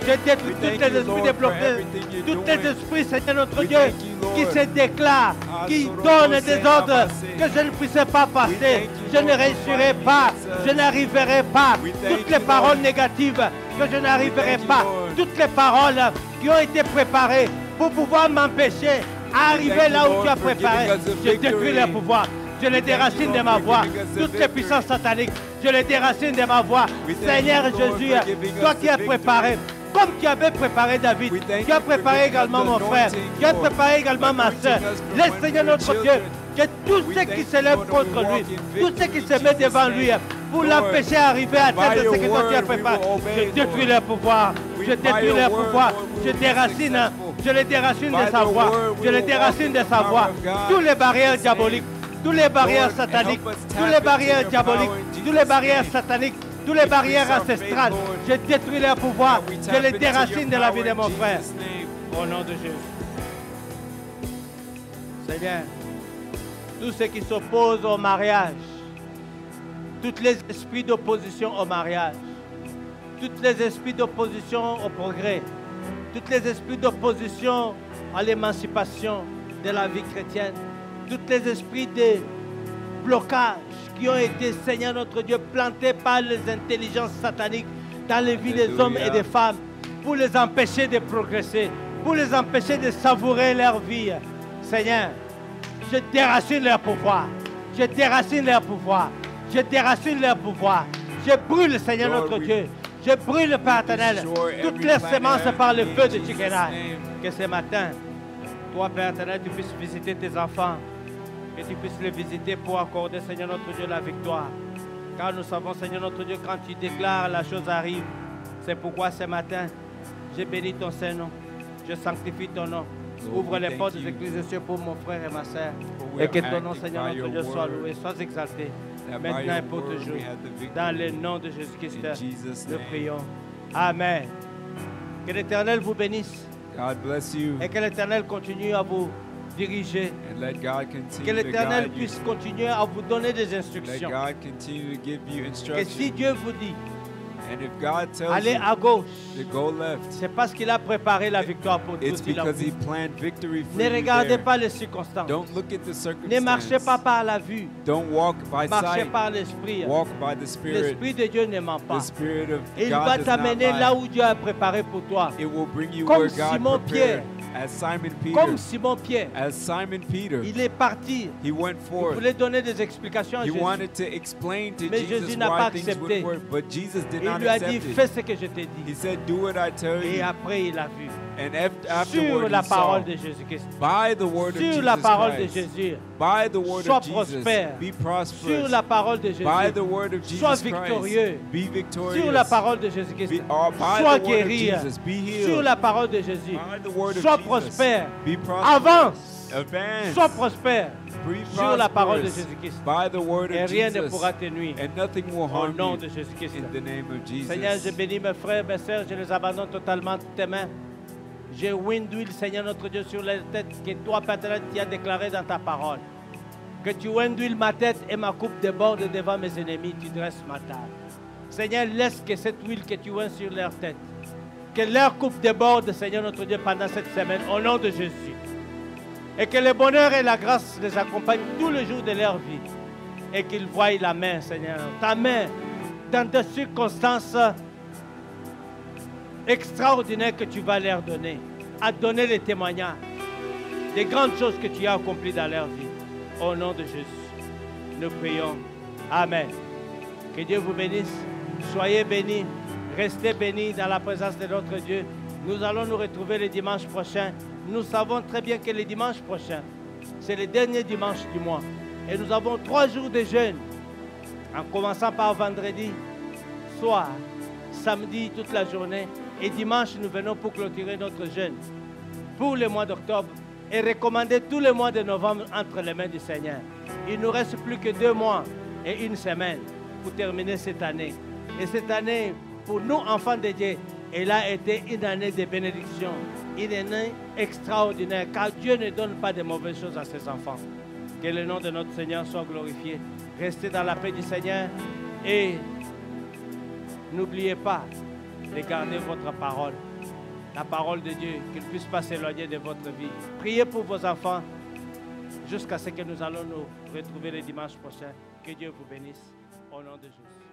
Je détruis We tous thank les you, esprits Lord, de for blocage. everything you're Tous les doing. esprits, Seigneur notre We Dieu, thank you, Lord. qui se déclarent, qui Asoro donnent des Kose ordres Nabase. que je ne puisse pas passer. thank you, Je ne Lord, for réussirai fighting pas. against us. Je n'arriverai pas. We thank Toutes les you, paroles Lord. négatives que je n'arriverai thank you, pas. Lord. Toutes les paroles qui ont été préparées pour pouvoir m'empêcher à arriver thank you, là où Lord, tu as for préparé. giving us the Je détruis victory. leur pouvoir. Je les déracine you, de Lord, ma for voix. giving us the Toutes les victory. puissances sataniques, je les déracine de ma voix. We thank Seigneur you, Lord, Jésus, for giving toi us qui the as victory. préparé, comme tu avais préparé David, We thank tu as you for préparé giving us également the mon frère, anointing, tu as Lord. préparé également ma Anointing soeur. us for Laisse when Seigneur we're notre Dieu children. que tous We ceux thank qui you, s'élèvent Lord, contre we lui, walk in tous ceux qui victory se in mettent Jesus' devant lui name. pour Lord, l'empêcher d'arriver à by terre de ce your que toi tu as word, we préparé, will obey, je détruis Lord. leur pouvoir, We, je by détruis your leur word, pouvoir, Lord, we je will be déracine, successful. je les déracine By de sa the voix, word, we je les will déracine walk de in the sa power voix, of God. tous les barrières Jesus' diaboliques, name. tous les barrières Lord, sataniques, help us tap tous les into barrières your diaboliques, power in tous les Jesus' barrières name. sataniques, tous les Increase barrières our faith, ancestrales, Lord. je détruis leur pouvoir, We je tap les into déracine your de la power vie de in mon frère. Jesus' name. Au nom de Jésus. Seigneur, tous ceux qui s'opposent au mariage, tous les esprits d'opposition au mariage, tous les esprits d'opposition au progrès, tous les esprits d'opposition à l'émancipation de la vie chrétienne, tous les esprits de blocage qui ont été, Seigneur notre Dieu, plantés par les intelligences sataniques dans les vies des hommes et des femmes pour les empêcher de progresser, pour les empêcher de savourer leur vie. Seigneur, je déracine leur pouvoir. Je déracine leur pouvoir. Je déracine leur pouvoir. Je brûle, Seigneur Lord, notre we- Dieu. Je brûle, Père éternel, destroy toutes every les plan semences of par le the feu de enemy in Jesus' Tchikéna. name. Que ce matin, toi, Père éternel, tu puisses visiter tes enfants. Que tu puisses les visiter pour accorder, Seigneur notre Dieu, la victoire. Car nous savons, Seigneur notre Dieu, quand tu déclares, la chose arrive. C'est pourquoi ce matin, je bénis ton Saint-Nom. Je sanctifie ton nom. Lord, Ouvre we les thank portes des you. églises des cieux pour mon frère et ma sœur. we Et are que ton nom, acting Seigneur by notre your Dieu, soit word. loué, soit exalté. That by Maintenant your et pour word toujours. we have the victory. Dans le nom de Jésus-Christ, In Jesus' nous name. prions. Amen. Que l'Éternel vous bénisse God bless you. et que l'Éternel continue à vous diriger. And let God Que continue to l'Éternel guide you. puisse continuer à vous donner des Let instructions. God continue to give you Que si instruction. Dieu vous dit, And if God tells allez you à gauche, to go left, c'est parce qu'il a préparé la victoire pour it's tous. Il a because He voulu. planned victory for Ne you regardez there. pas les circonstances. Don't look at the Ne marchez circumstance. pas par la vue. Don't walk by Marchez sight. par l'esprit. Walk by the Spirit. L'esprit de Dieu ne ment The pas. Spirit of Et il God va does not t'amener là lie. où Dieu a préparé pour toi. It will bring you Comme where God Simon prepared. Pierre. As Simon Peter. Comme Simon Pierre, As Simon Peter. il est parti. He went Il forth. voulait donner des explications à He Jésus. wanted to explain to Mais Jesus Jésus n'a pas why things accepté. would work, but Jesus did Et il not lui a accept dit, it. fais ce que je t'ai He dit. said, do what I tell Et you. après, il a vu. And Sur afterward la he saw, parole de Jésus-Christ. by the word of Sur la Jesus parole de Christ, Jésus. by the word Sois of Jesus, prospère. be Sur prosperous. la parole de Jésus. By the word of Sois Jesus victorieux. Christ, be victorious. Sur la parole de Jésus-Christ. By Sois the word of guéri. Jesus, be healed. Sur la parole de Jésus. By the word of Sois Jesus, prospère. be prosperous. Avance. Advance. Sois prospère. Be Sur la parole de prosperous. Jésus-Christ. By the word Et of rien ne Jesus, pourra te nuire. and nothing will Au harm nom you. de Jésus-Christ. In the name of Jesus. Seigneur, je bénis mes frères, mes sœurs, je les abandonne totalement entre tes mains. J'ai oint d'huile, Seigneur notre Dieu, sur la tête que toi, Père éternel, tu as déclaré dans ta parole. Que tu oins d'huile ma tête et ma coupe déborde devant mes ennemis, tu dresses ma table. Seigneur, laisse que cette huile que tu oins sur leur tête, que leur coupe déborde, Seigneur notre Dieu, pendant cette semaine, au nom de Jésus. Et que le bonheur et la grâce les accompagnent tous les jours de leur vie. Et qu'ils voient la main, Seigneur, ta main, dans des circonstances extraordinaires que tu vas leur donner, à donner les témoignages des grandes choses que tu as accomplies dans leur vie. Au nom de Jésus, nous prions. Amen. Que Dieu vous bénisse. Soyez bénis. Restez bénis dans la présence de notre Dieu. Nous allons nous retrouver le dimanche prochain. Nous savons très bien que le dimanche prochain, c'est le dernier dimanche du mois. Et nous avons 3 jours de jeûne, en commençant par vendredi soir, samedi toute la journée, et dimanche nous venons pour clôturer notre jeûne pour le mois d'octobre et recommander tout le mois de novembre entre les mains du Seigneur. Il ne nous reste plus que 2 mois et 1 semaine pour terminer cette année. Et cette année, pour nous enfants de Dieu, elle a été une année de bénédiction, une année extraordinaire, car Dieu ne donne pas de mauvaises choses à ses enfants. Que le nom de notre Seigneur soit glorifié. Restez dans la paix du Seigneur et n'oubliez pas de garder votre parole, la parole de Dieu, qu'il ne puisse pas s'éloigner de votre vie. Priez pour vos enfants jusqu'à ce que nous allons nous retrouver le dimanche prochain. Que Dieu vous bénisse au nom de Jésus.